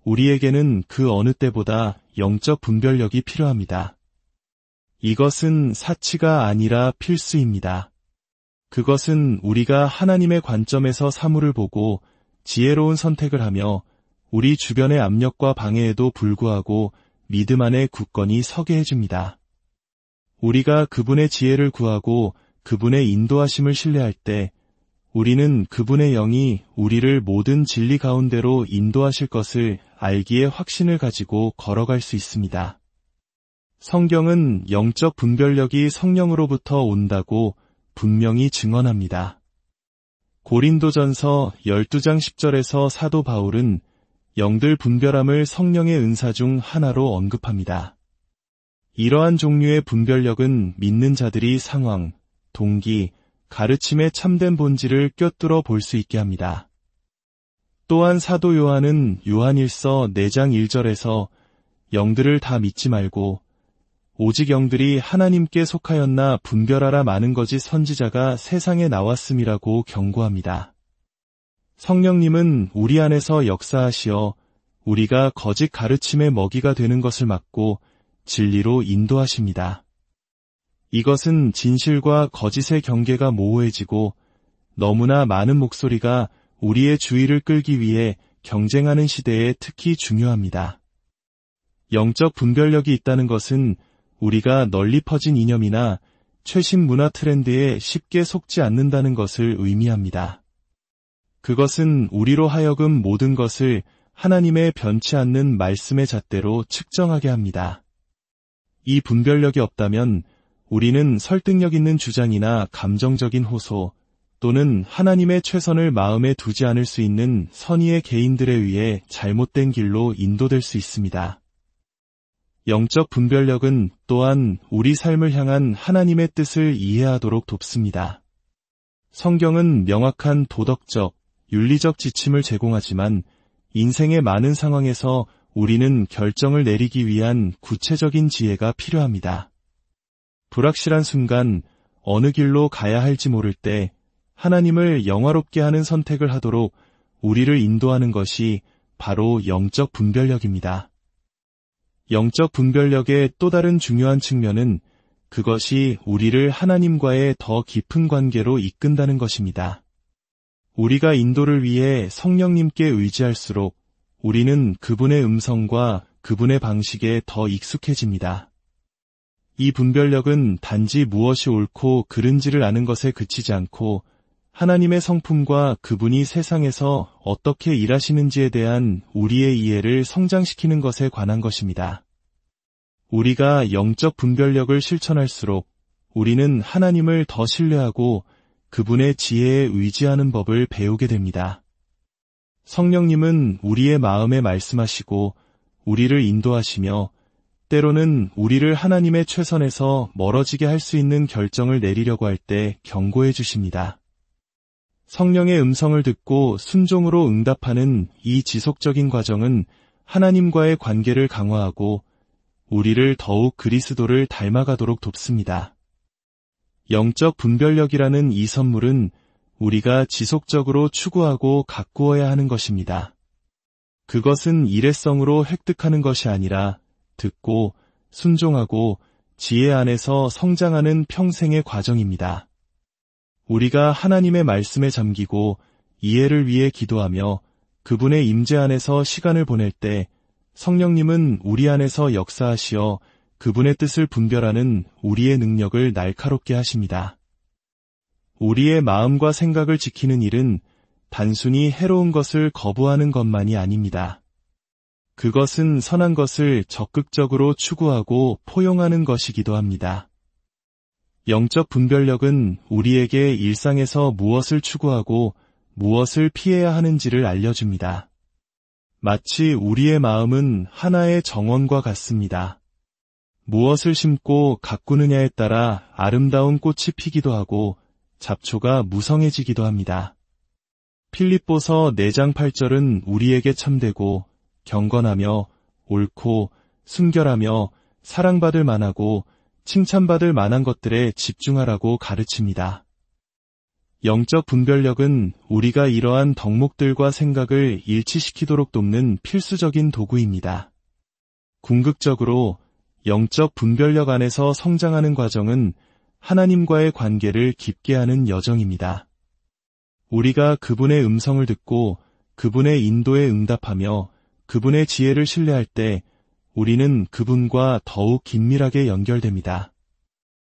우리에게는 그 어느 때보다 영적 분별력이 필요합니다. 이것은 사치가 아니라 필수입니다. 그것은 우리가 하나님의 관점에서 사물을 보고 지혜로운 선택을 하며 우리 주변의 압력과 방해에도 불구하고 믿음 안에 굳건히 서게 해줍니다. 우리가 그분의 지혜를 구하고 그분의 인도하심을 신뢰할 때 우리는 그분의 영이 우리를 모든 진리 가운데로 인도하실 것을 알기에 확신을 가지고 걸어갈 수 있습니다. 성경은 영적 분별력이 성령으로부터 온다고 분명히 증언합니다. 고린도전서 12장 10절에서 사도 바울은 영들 분별함을 성령의 은사 중 하나로 언급합니다. 이러한 종류의 분별력은 믿는 자들이 상황, 동기, 가르침의 참된 본질을 꿰뚫어 볼 수 있게 합니다. 또한 사도 요한은 요한일서 4장 1절에서 영들을 다 믿지 말고 오직 영들이 하나님께 속하였나 분별하라 많은 거짓 선지자가 세상에 나왔음이라고 경고합니다. 성령님은 우리 안에서 역사하시어 우리가 거짓 가르침의 먹이가 되는 것을 막고 진리로 인도하십니다. 이것은 진실과 거짓의 경계가 모호해지고 너무나 많은 목소리가 우리의 주의를 끌기 위해 경쟁하는 시대에 특히 중요합니다. 영적 분별력이 있다는 것은 우리가 널리 퍼진 이념이나 최신 문화 트렌드에 쉽게 속지 않는다는 것을 의미합니다. 그것은 우리로 하여금 모든 것을 하나님의 변치 않는 말씀의 잣대로 측정하게 합니다. 이 분별력이 없다면 우리는 설득력 있는 주장이나 감정적인 호소 또는 하나님의 최선을 마음에 두지 않을 수 있는 선의의 개인들에 의해 잘못된 길로 인도될 수 있습니다. 영적 분별력은 또한 우리 삶을 향한 하나님의 뜻을 이해하도록 돕습니다. 성경은 명확한 도덕적, 윤리적 지침을 제공하지만 인생의 많은 상황에서 우리는 결정을 내리기 위한 구체적인 지혜가 필요합니다. 불확실한 순간 어느 길로 가야 할지 모를 때 하나님을 영화롭게 하는 선택을 하도록 우리를 인도하는 것이 바로 영적 분별력입니다. 영적 분별력의 또 다른 중요한 측면은 그것이 우리를 하나님과의 더 깊은 관계로 이끈다는 것입니다. 우리가 인도를 위해 성령님께 의지할수록 우리는 그분의 음성과 그분의 방식에 더 익숙해집니다. 이 분별력은 단지 무엇이 옳고 그른지를 아는 것에 그치지 않고 하나님의 성품과 그분이 세상에서 어떻게 일하시는지에 대한 우리의 이해를 성장시키는 것에 관한 것입니다. 우리가 영적 분별력을 실천할수록 우리는 하나님을 더 신뢰하고 그분의 지혜에 의지하는 법을 배우게 됩니다. 성령님은 우리의 마음에 말씀하시고 우리를 인도하시며 때로는 우리를 하나님의 최선에서 멀어지게 할 수 있는 결정을 내리려고 할 때 경고해 주십니다. 성령의 음성을 듣고 순종으로 응답하는 이 지속적인 과정은 하나님과의 관계를 강화하고 우리를 더욱 그리스도를 닮아가도록 돕습니다. 영적 분별력이라는 이 선물은 우리가 지속적으로 추구하고 가꾸어야 하는 것입니다. 그것은 일회성으로 획득하는 것이 아니라 듣고 순종하고 지혜 안에서 성장하는 평생의 과정입니다. 우리가 하나님의 말씀에 잠기고 이해를 위해 기도하며 그분의 임재 안에서 시간을 보낼 때 성령님은 우리 안에서 역사하시어 그분의 뜻을 분별하는 우리의 능력을 날카롭게 하십니다. 우리의 마음과 생각을 지키는 일은 단순히 해로운 것을 거부하는 것만이 아닙니다. 그것은 선한 것을 적극적으로 추구하고 포용하는 것이기도 합니다. 영적 분별력은 우리에게 일상에서 무엇을 추구하고 무엇을 피해야 하는지를 알려줍니다. 마치 우리의 마음은 하나의 정원과 같습니다. 무엇을 심고 가꾸느냐에 따라 아름다운 꽃이 피기도 하고 잡초가 무성해지기도 합니다. 필립보서 4장 8절은 우리에게 참되고 경건하며 옳고 순결하며 사랑받을 만하고 칭찬받을 만한 것들에 집중하라고 가르칩니다. 영적 분별력은 우리가 이러한 덕목들과 생각을 일치시키도록 돕는 필수적인 도구입니다. 궁극적으로 영적 분별력 안에서 성장하는 과정은 하나님과의 관계를 깊게 하는 여정입니다. 우리가 그분의 음성을 듣고 그분의 인도에 응답하며 그분의 지혜를 신뢰할 때 우리는 그분과 더욱 긴밀하게 연결됩니다.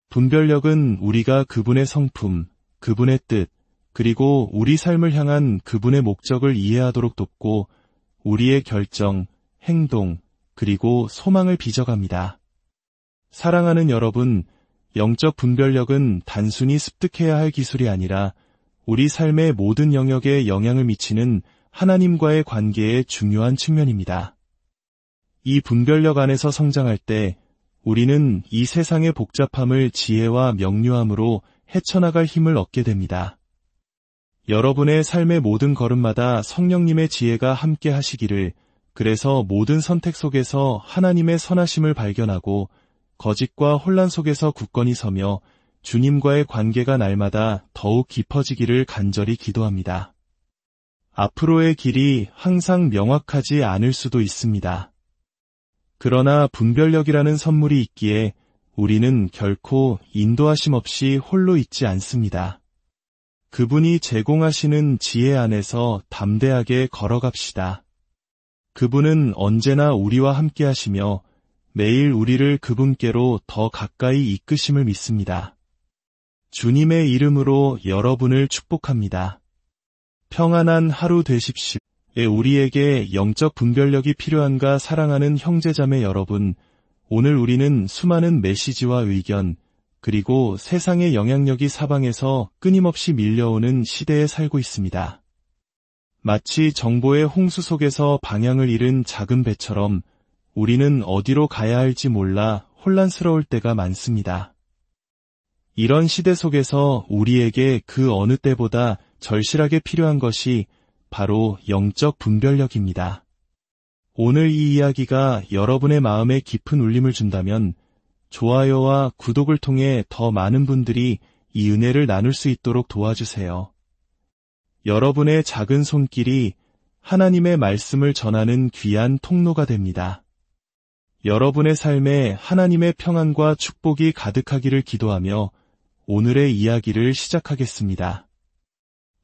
분별력은 우리가 그분의 성품, 그분의 뜻, 그리고 우리 삶을 향한 그분의 목적을 이해하도록 돕고 우리의 결정, 행동, 그리고 소망을 빚어갑니다. 사랑하는 여러분, 영적 분별력은 단순히 습득해야 할 기술이 아니라 우리 삶의 모든 영역에 영향을 미치는 하나님과의 관계의 중요한 측면입니다. 이 분별력 안에서 성장할 때 우리는 이 세상의 복잡함을 지혜와 명료함으로 헤쳐나갈 힘을 얻게 됩니다. 여러분의 삶의 모든 걸음마다 성령님의 지혜가 함께 하시기를, 그래서 모든 선택 속에서 하나님의 선하심을 발견하고 거짓과 혼란 속에서 굳건히 서며 주님과의 관계가 날마다 더욱 깊어지기를 간절히 기도합니다. 앞으로의 길이 항상 명확하지 않을 수도 있습니다. 그러나 분별력이라는 선물이 있기에 우리는 결코 인도하심 없이 홀로 있지 않습니다. 그분이 제공하시는 지혜 안에서 담대하게 걸어갑시다. 그분은 언제나 우리와 함께 하시며 매일 우리를 그분께로 더 가까이 이끄심을 믿습니다. 주님의 이름으로 여러분을 축복합니다. 평안한 하루 되십시오. 우리에게 영적 분별력이 필요한가 사랑하는 형제자매 여러분, 오늘 우리는 수많은 메시지와 의견, 그리고 세상의 영향력이 사방에서 끊임없이 밀려오는 시대에 살고 있습니다. 마치 정보의 홍수 속에서 방향을 잃은 작은 배처럼 우리는 어디로 가야 할지 몰라 혼란스러울 때가 많습니다. 이런 시대 속에서 우리에게 그 어느 때보다 절실하게 필요한 것이 바로 영적 분별력입니다. 오늘 이 이야기가 여러분의 마음에 깊은 울림을 준다면 좋아요와 구독을 통해 더 많은 분들이 이 은혜를 나눌 수 있도록 도와주세요. 여러분의 작은 손길이 하나님의 말씀을 전하는 귀한 통로가 됩니다. 여러분의 삶에 하나님의 평안과 축복이 가득하기를 기도하며 오늘의 이야기를 시작하겠습니다.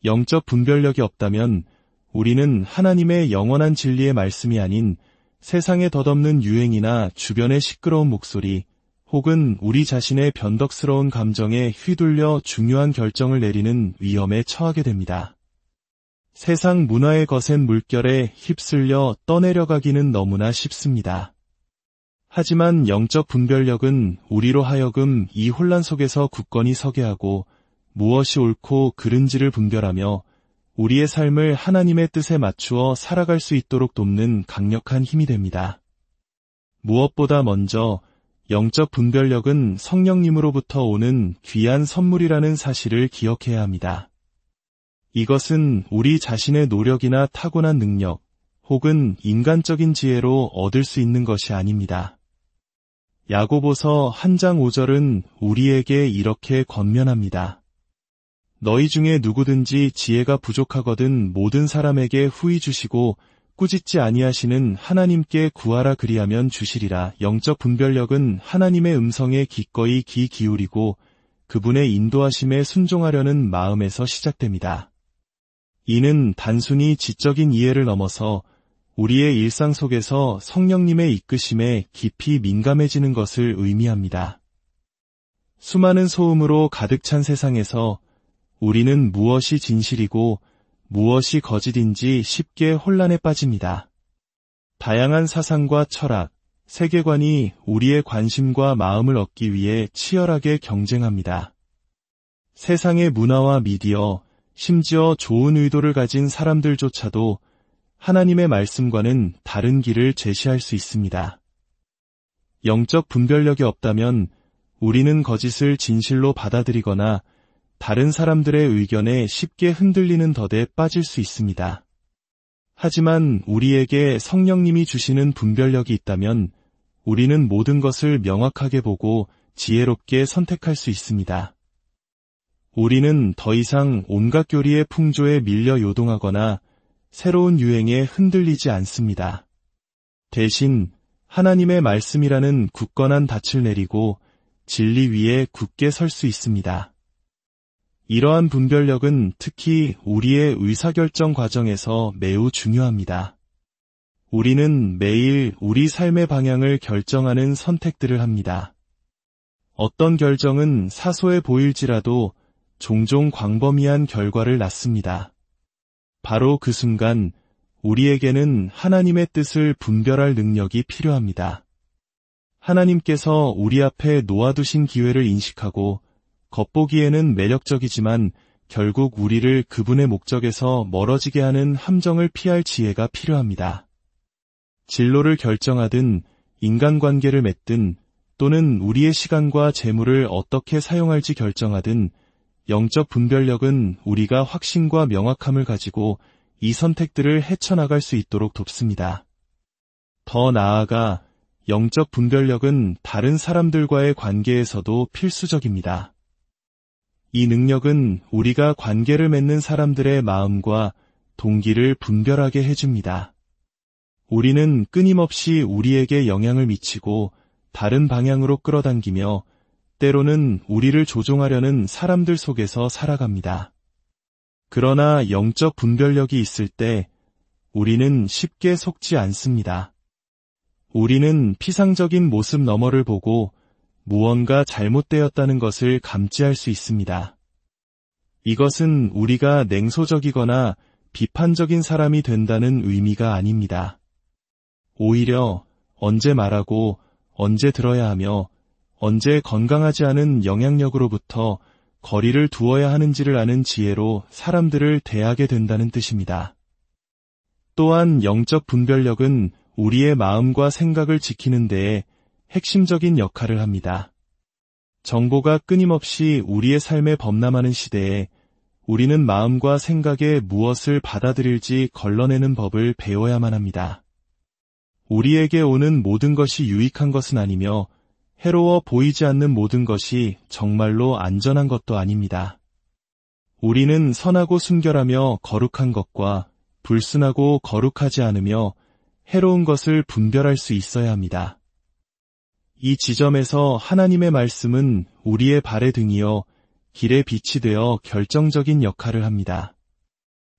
영적 분별력이 없다면 우리는 하나님의 영원한 진리의 말씀이 아닌 세상에 덧없는 유행이나 주변의 시끄러운 목소리, 혹은 우리 자신의 변덕스러운 감정에 휘둘려 중요한 결정을 내리는 위험에 처하게 됩니다. 세상 문화의 거센 물결에 휩쓸려 떠내려가기는 너무나 쉽습니다. 하지만 영적 분별력은 우리로 하여금 이 혼란 속에서 굳건히 서게 하고 무엇이 옳고 그른지를 분별하며 우리의 삶을 하나님의 뜻에 맞추어 살아갈 수 있도록 돕는 강력한 힘이 됩니다. 무엇보다 먼저 영적 분별력은 성령님으로부터 오는 귀한 선물이라는 사실을 기억해야 합니다. 이것은 우리 자신의 노력이나 타고난 능력, 혹은 인간적인 지혜로 얻을 수 있는 것이 아닙니다. 야고보서 1장 5절은 우리에게 이렇게 권면합니다. 너희 중에 누구든지 지혜가 부족하거든 모든 사람에게 후히 주시고 꾸짖지 아니하시는 하나님께 구하라 그리하면 주시리라. 영적 분별력은 하나님의 음성에 기꺼이 귀 기울이고 그분의 인도하심에 순종하려는 마음에서 시작됩니다. 이는 단순히 지적인 이해를 넘어서 우리의 일상 속에서 성령님의 이끄심에 깊이 민감해지는 것을 의미합니다. 수많은 소음으로 가득 찬 세상에서 우리는 무엇이 진실이고 무엇이 거짓인지 쉽게 혼란에 빠집니다. 다양한 사상과 철학, 세계관이 우리의 관심과 마음을 얻기 위해 치열하게 경쟁합니다. 세상의 문화와 미디어, 심지어 좋은 의도를 가진 사람들조차도 하나님의 말씀과는 다른 길을 제시할 수 있습니다. 영적 분별력이 없다면 우리는 거짓을 진실로 받아들이거나 다른 사람들의 의견에 쉽게 흔들리는 덫에 빠질 수 있습니다. 하지만 우리에게 성령님이 주시는 분별력이 있다면 우리는 모든 것을 명확하게 보고 지혜롭게 선택할 수 있습니다. 우리는 더 이상 온갖 교리의 풍조에 밀려 요동하거나 새로운 유행에 흔들리지 않습니다. 대신 하나님의 말씀이라는 굳건한 닻을 내리고 진리 위에 굳게 설 수 있습니다. 이러한 분별력은 특히 우리의 의사결정 과정에서 매우 중요합니다. 우리는 매일 우리 삶의 방향을 결정하는 선택들을 합니다. 어떤 결정은 사소해 보일지라도 종종 광범위한 결과를 낳습니다. 바로 그 순간 우리에게는 하나님의 뜻을 분별할 능력이 필요합니다. 하나님께서 우리 앞에 놓아두신 기회를 인식하고 겉보기에는 매력적이지만 결국 우리를 그분의 목적에서 멀어지게 하는 함정을 피할 지혜가 필요합니다. 진로를 결정하든 인간관계를 맺든 또는 우리의 시간과 재물을 어떻게 사용할지 결정하든 영적 분별력은 우리가 확신과 명확함을 가지고 이 선택들을 헤쳐나갈 수 있도록 돕습니다. 더 나아가 영적 분별력은 다른 사람들과의 관계에서도 필수적입니다. 이 능력은 우리가 관계를 맺는 사람들의 마음과 동기를 분별하게 해줍니다. 우리는 끊임없이 우리에게 영향을 미치고 다른 방향으로 끌어당기며 때로는 우리를 조종하려는 사람들 속에서 살아갑니다. 그러나 영적 분별력이 있을 때 우리는 쉽게 속지 않습니다. 우리는 피상적인 모습 너머를 보고 무언가 잘못되었다는 것을 감지할 수 있습니다. 이것은 우리가 냉소적이거나 비판적인 사람이 된다는 의미가 아닙니다. 오히려 언제 말하고 언제 들어야 하며 언제 건강하지 않은 영향력으로부터 거리를 두어야 하는지를 아는 지혜로 사람들을 대하게 된다는 뜻입니다. 또한 영적 분별력은 우리의 마음과 생각을 지키는 데에 핵심적인 역할을 합니다. 정보가 끊임없이 우리의 삶에 범람하는 시대에 우리는 마음과 생각에 무엇을 받아들일지 걸러내는 법을 배워야만 합니다. 우리에게 오는 모든 것이 유익한 것은 아니며 해로워 보이지 않는 모든 것이 정말로 안전한 것도 아닙니다. 우리는 선하고 순결하며 거룩한 것과 불순하고 거룩하지 않으며 해로운 것을 분별할 수 있어야 합니다. 이 지점에서 하나님의 말씀은 우리의 발의 등이요 길의 빛이 되어 결정적인 역할을 합니다.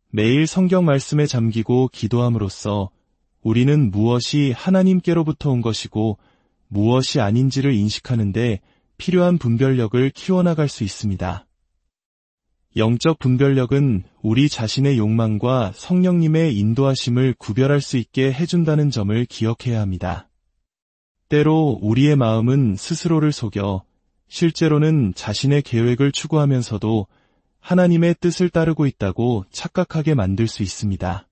매일 성경 말씀에 잠기고 기도함으로써 우리는 무엇이 하나님께로부터 온 것이고 무엇이 아닌지를 인식하는데 필요한 분별력을 키워나갈 수 있습니다. 영적 분별력은 우리 자신의 욕망과 성령님의 인도하심을 구별할 수 있게 해준다는 점을 기억해야 합니다. 때로 우리의 마음은 스스로를 속여 실제로는 자신의 계획을 추구하면서도 하나님의 뜻을 따르고 있다고 착각하게 만들 수 있습니다.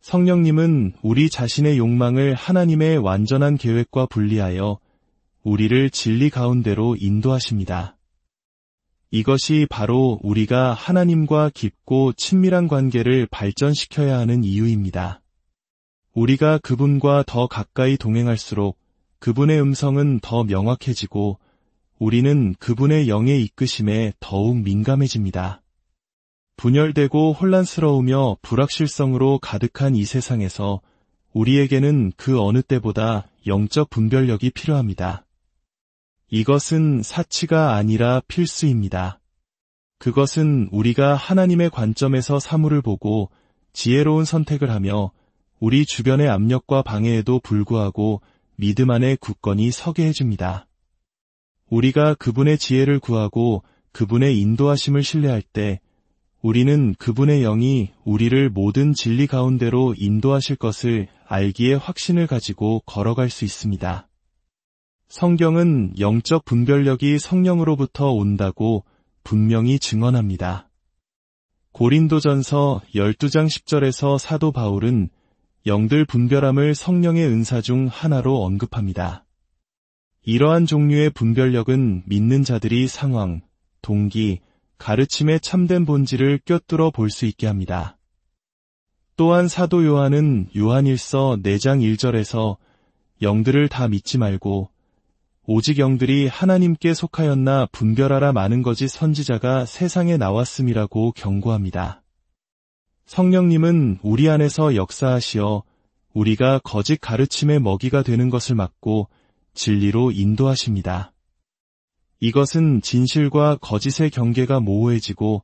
성령님은 우리 자신의 욕망을 하나님의 완전한 계획과 분리하여 우리를 진리 가운데로 인도하십니다. 이것이 바로 우리가 하나님과 깊고 친밀한 관계를 발전시켜야 하는 이유입니다. 우리가 그분과 더 가까이 동행할수록 그분의 음성은 더 명확해지고 우리는 그분의 영의 이끄심에 더욱 민감해집니다. 분열되고 혼란스러우며 불확실성으로 가득한 이 세상에서 우리에게는 그 어느 때보다 영적 분별력이 필요합니다. 이것은 사치가 아니라 필수입니다. 그것은 우리가 하나님의 관점에서 사물을 보고 지혜로운 선택을 하며 우리 주변의 압력과 방해에도 불구하고 믿음 안에 굳건히 서게 해줍니다. 우리가 그분의 지혜를 구하고 그분의 인도하심을 신뢰할 때 우리는 그분의 영이 우리를 모든 진리 가운데로 인도하실 것을 알기에 확신을 가지고 걸어갈 수 있습니다. 성경은 영적 분별력이 성령으로부터 온다고 분명히 증언합니다. 고린도전서 12장 10절에서 사도 바울은 영들 분별함을 성령의 은사 중 하나로 언급합니다. 이러한 종류의 분별력은 믿는 자들이 상황, 동기, 가르침의 참된 본질을 꿰뚫어 볼 수 있게 합니다. 또한 사도 요한은 요한일서 4장 1절에서 영들을 다 믿지 말고 오직 영들이 하나님께 속하였나 분별하라 많은 거짓 선지자가 세상에 나왔음이라고 경고합니다. 성령님은 우리 안에서 역사하시어 우리가 거짓 가르침의 먹이가 되는 것을 막고 진리로 인도하십니다. 이것은 진실과 거짓의 경계가 모호해지고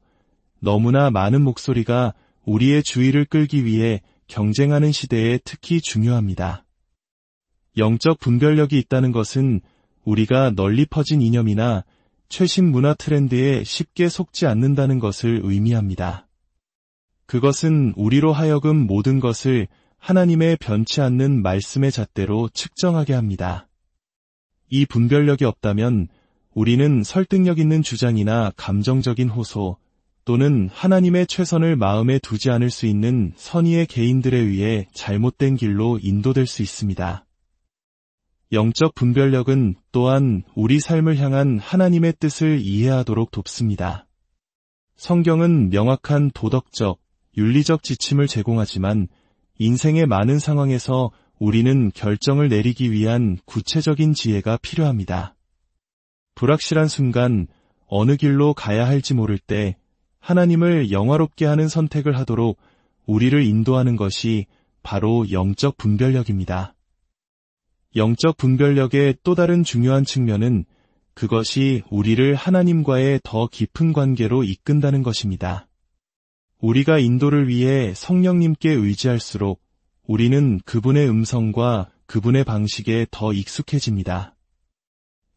너무나 많은 목소리가 우리의 주의를 끌기 위해 경쟁하는 시대에 특히 중요합니다. 영적 분별력이 있다는 것은 우리가 널리 퍼진 이념이나 최신 문화 트렌드에 쉽게 속지 않는다는 것을 의미합니다. 그것은 우리로 하여금 모든 것을 하나님의 변치 않는 말씀의 잣대로 측정하게 합니다. 이 분별력이 없다면 우리는 설득력 있는 주장이나 감정적인 호소 또는 하나님의 최선을 마음에 두지 않을 수 있는 선의의 개인들에 의해 잘못된 길로 인도될 수 있습니다. 영적 분별력은 또한 우리 삶을 향한 하나님의 뜻을 이해하도록 돕습니다. 성경은 명확한 도덕적, 윤리적 지침을 제공하지만 인생의 많은 상황에서 우리는 결정을 내리기 위한 구체적인 지혜가 필요합니다. 불확실한 순간 어느 길로 가야 할지 모를 때 하나님을 영화롭게 하는 선택을 하도록 우리를 인도하는 것이 바로 영적 분별력입니다. 영적 분별력의 또 다른 중요한 측면은 그것이 우리를 하나님과의 더 깊은 관계로 이끈다는 것입니다. 우리가 인도를 위해 성령님께 의지할수록 우리는 그분의 음성과 그분의 방식에 더 익숙해집니다.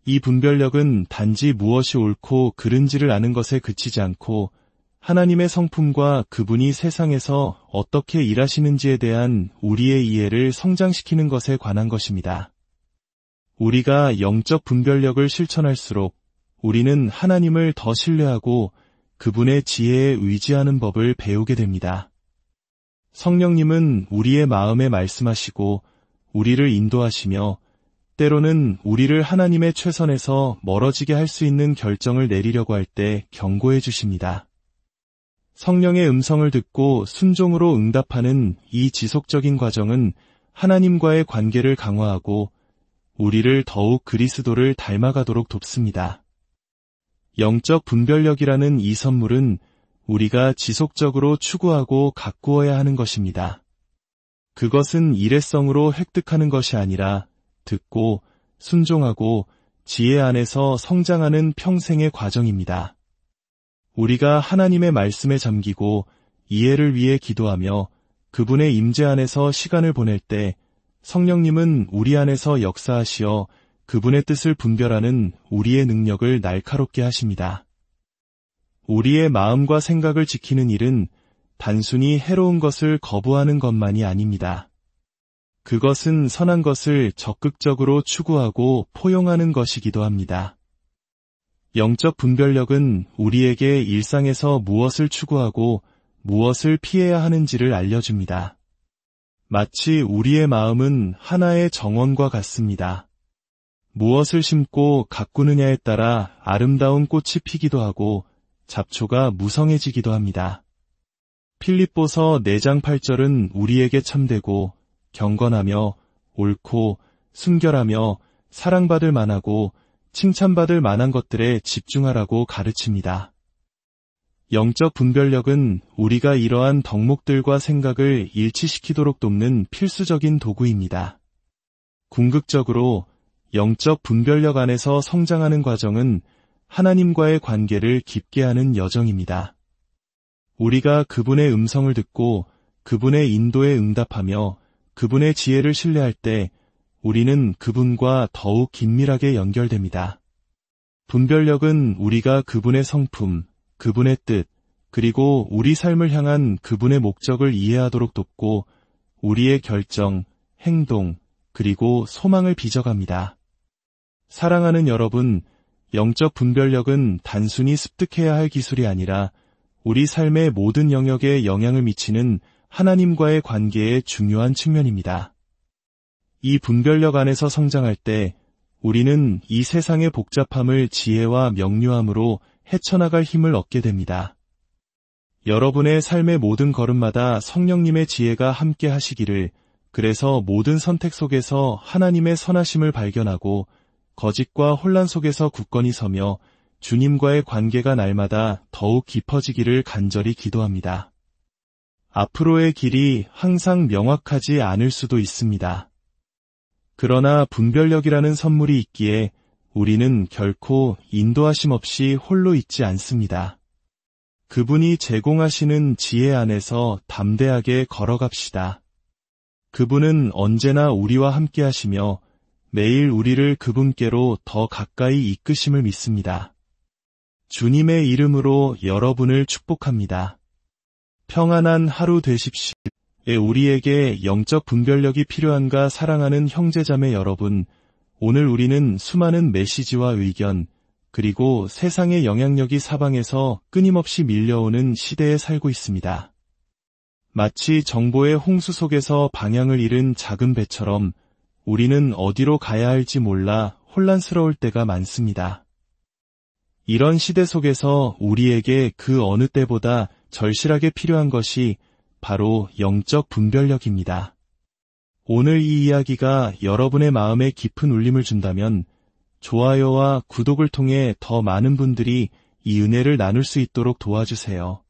이 분별력은 단지 무엇이 옳고 그른지를 아는 것에 그치지 않고 하나님의 성품과 그분이 세상에서 어떻게 일하시는지에 대한 우리의 이해를 성장시키는 것에 관한 것입니다. 우리가 영적 분별력을 실천할수록 우리는 하나님을 더 신뢰하고 그분의 지혜에 의지하는 법을 배우게 됩니다. 성령님은 우리의 마음에 말씀하시고 우리를 인도하시며 때로는 우리를 하나님의 최선에서 멀어지게 할 수 있는 결정을 내리려고 할 때 경고해 주십니다. 성령의 음성을 듣고 순종으로 응답하는 이 지속적인 과정은 하나님과의 관계를 강화하고 우리를 더욱 그리스도를 닮아가도록 돕습니다. 영적 분별력이라는 이 선물은 우리가 지속적으로 추구하고 가꾸어야 하는 것입니다. 그것은 일회성으로 획득하는 것이 아니라 듣고 순종하고 지혜 안에서 성장하는 평생의 과정입니다. 우리가 하나님의 말씀에 잠기고 이해를 위해 기도하며 그분의 임재 안에서 시간을 보낼 때 성령님은 우리 안에서 역사하시어 그분의 뜻을 분별하는 우리의 능력을 날카롭게 하십니다. 우리의 마음과 생각을 지키는 일은 단순히 해로운 것을 거부하는 것만이 아닙니다. 그것은 선한 것을 적극적으로 추구하고 포용하는 것이기도 합니다. 영적 분별력은 우리에게 일상에서 무엇을 추구하고 무엇을 피해야 하는지를 알려줍니다. 마치 우리의 마음은 하나의 정원과 같습니다. 무엇을 심고 가꾸느냐에 따라 아름다운 꽃이 피기도 하고 잡초가 무성해지기도 합니다. 필립보서 4장 8절은 우리에게 참되고 경건하며 옳고 순결하며 사랑받을 만하고 칭찬받을 만한 것들에 집중하라고 가르칩니다. 영적 분별력은 우리가 이러한 덕목들과 생각을 일치시키도록 돕는 필수적인 도구입니다. 궁극적으로 영적 분별력 안에서 성장하는 과정은 하나님과의 관계를 깊게 하는 여정입니다. 우리가 그분의 음성을 듣고 그분의 인도에 응답하며 그분의 지혜를 신뢰할 때 우리는 그분과 더욱 긴밀하게 연결됩니다. 분별력은 우리가 그분의 성품, 그분의 뜻, 그리고 우리 삶을 향한 그분의 목적을 이해하도록 돕고 우리의 결정, 행동, 그리고 소망을 빚어갑니다. 사랑하는 여러분, 영적 분별력은 단순히 습득해야 할 기술이 아니라 우리 삶의 모든 영역에 영향을 미치는 하나님과의 관계의 중요한 측면입니다. 이 분별력 안에서 성장할 때 우리는 이 세상의 복잡함을 지혜와 명료함으로 헤쳐나갈 힘을 얻게 됩니다. 여러분의 삶의 모든 걸음마다 성령님의 지혜가 함께 하시기를, 그래서 모든 선택 속에서 하나님의 선하심을 발견하고 거짓과 혼란 속에서 굳건히 서며 주님과의 관계가 날마다 더욱 깊어지기를 간절히 기도합니다. 앞으로의 길이 항상 명확하지 않을 수도 있습니다. 그러나 분별력이라는 선물이 있기에 우리는 결코 인도하심 없이 홀로 있지 않습니다. 그분이 제공하시는 지혜 안에서 담대하게 걸어갑시다. 그분은 언제나 우리와 함께 하시며 매일 우리를 그분께로 더 가까이 이끄심을 믿습니다. 주님의 이름으로 여러분을 축복합니다. 평안한 하루 되십시오. 우리에게 영적 분별력이 필요한가 사랑하는 형제자매 여러분, 오늘 우리는 수많은 메시지와 의견, 그리고 세상의 영향력이 사방에서 끊임없이 밀려오는 시대에 살고 있습니다. 마치 정보의 홍수 속에서 방향을 잃은 작은 배처럼 우리는 어디로 가야 할지 몰라 혼란스러울 때가 많습니다. 이런 시대 속에서 우리에게 그 어느 때보다 절실하게 필요한 것이 바로 영적 분별력입니다. 오늘 이 이야기가 여러분의 마음에 깊은 울림을 준다면 좋아요와 구독을 통해 더 많은 분들이 이 은혜를 나눌 수 있도록 도와주세요.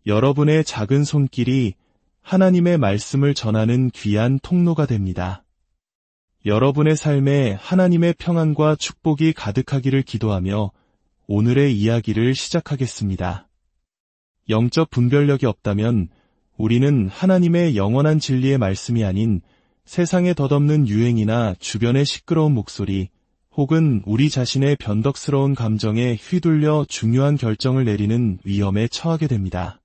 여러분의 작은 손길이 하나님의 말씀을 전하는 귀한 통로가 됩니다. 여러분의 삶에 하나님의 평안과 축복이 가득하기를 기도하며 오늘의 이야기를 시작하겠습니다. 영적 분별력이 없다면 우리는 하나님의 영원한 진리의 말씀이 아닌 세상에 덧없는 유행이나 주변의 시끄러운 목소리, 혹은 우리 자신의 변덕스러운 감정에 휘둘려 중요한 결정을 내리는 위험에 처하게 됩니다.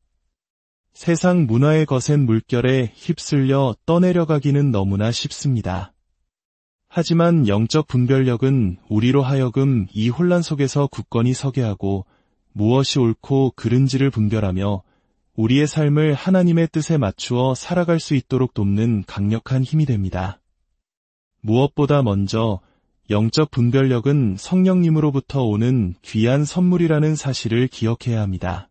세상 문화의 거센 물결에 휩쓸려 떠내려가기는 너무나 쉽습니다. 하지만 영적 분별력은 우리로 하여금 이 혼란 속에서 굳건히 서게 하고 무엇이 옳고 그른지를 분별하며 우리의 삶을 하나님의 뜻에 맞추어 살아갈 수 있도록 돕는 강력한 힘이 됩니다. 무엇보다 먼저 영적 분별력은 성령님으로부터 오는 귀한 선물이라는 사실을 기억해야 합니다.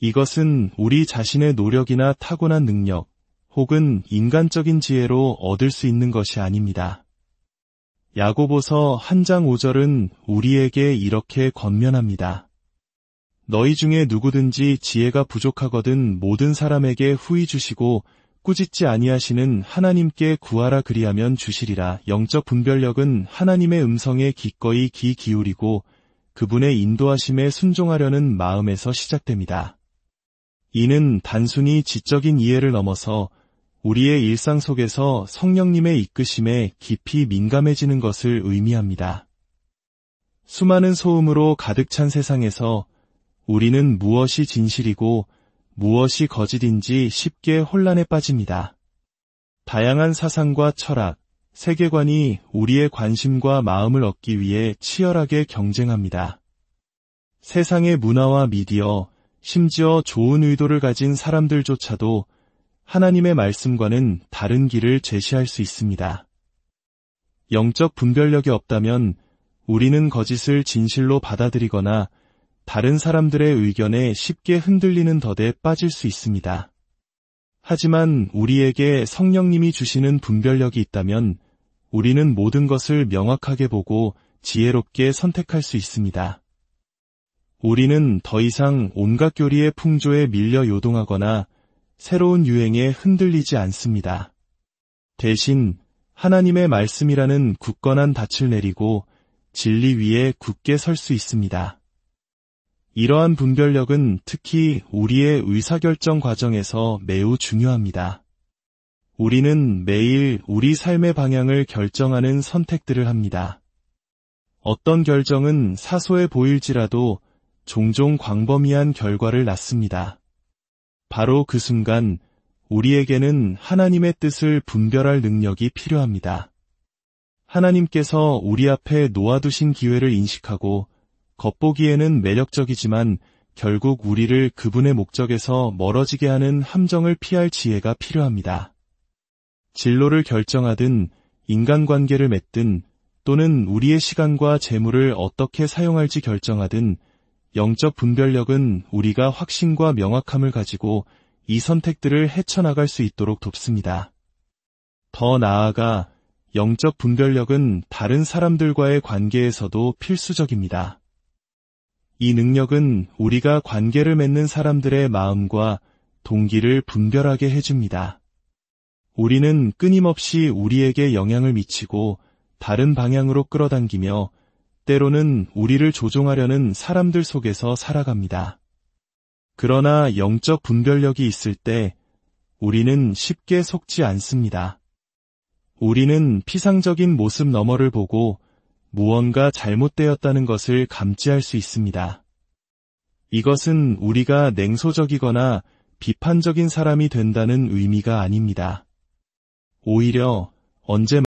이것은 우리 자신의 노력이나 타고난 능력, 혹은 인간적인 지혜로 얻을 수 있는 것이 아닙니다. 야고보서 1장 5절은 우리에게 이렇게 권면합니다. 너희 중에 누구든지 지혜가 부족하거든 모든 사람에게 후히 주시고 꾸짖지 아니하시는 하나님께 구하라 그리하면 주시리라. 영적 분별력은 하나님의 음성에 기꺼이 귀 기울이고 그분의 인도하심에 순종하려는 마음에서 시작됩니다. 이는 단순히 지적인 이해를 넘어서 우리의 일상 속에서 성령님의 이끄심에 깊이 민감해지는 것을 의미합니다. 수많은 소음으로 가득 찬 세상에서 우리는 무엇이 진실이고 무엇이 거짓인지 쉽게 혼란에 빠집니다. 다양한 사상과 철학, 세계관이 우리의 관심과 마음을 얻기 위해 치열하게 경쟁합니다. 세상의 문화와 미디어, 심지어 좋은 의도를 가진 사람들조차도 하나님의 말씀과는 다른 길을 제시할 수 있습니다. 영적 분별력이 없다면 우리는 거짓을 진실로 받아들이거나 다른 사람들의 의견에 쉽게 흔들리는 덫에 빠질 수 있습니다. 하지만 우리에게 성령님이 주시는 분별력이 있다면 우리는 모든 것을 명확하게 보고 지혜롭게 선택할 수 있습니다. 우리는 더 이상 온갖 교리의 풍조에 밀려 요동하거나 새로운 유행에 흔들리지 않습니다. 대신 하나님의 말씀이라는 굳건한 닻을 내리고 진리 위에 굳게 설 수 있습니다. 이러한 분별력은 특히 우리의 의사결정 과정에서 매우 중요합니다. 우리는 매일 우리 삶의 방향을 결정하는 선택들을 합니다. 어떤 결정은 사소해 보일지라도 종종 광범위한 결과를 낳습니다. 바로 그 순간 우리에게는 하나님의 뜻을 분별할 능력이 필요합니다. 하나님께서 우리 앞에 놓아두신 기회를 인식하고 겉보기에는 매력적이지만 결국 우리를 그분의 목적에서 멀어지게 하는 함정을 피할 지혜가 필요합니다. 진로를 결정하든 인간관계를 맺든 또는 우리의 시간과 재물을 어떻게 사용할지 결정하든 영적 분별력은 우리가 확신과 명확함을 가지고 이 선택들을 헤쳐나갈 수 있도록 돕습니다. 더 나아가 영적 분별력은 다른 사람들과의 관계에서도 필수적입니다. 이 능력은 우리가 관계를 맺는 사람들의 마음과 동기를 분별하게 해줍니다. 우리는 끊임없이 우리에게 영향을 미치고 다른 방향으로 끌어당기며 때로는 우리를 조종하려는 사람들 속에서 살아갑니다. 그러나 영적 분별력이 있을 때 우리는 쉽게 속지 않습니다. 우리는 피상적인 모습 너머를 보고 무언가 잘못되었다는 것을 감지할 수 있습니다. 이것은 우리가 냉소적이거나 비판적인 사람이 된다는 의미가 아닙니다. 오히려 언제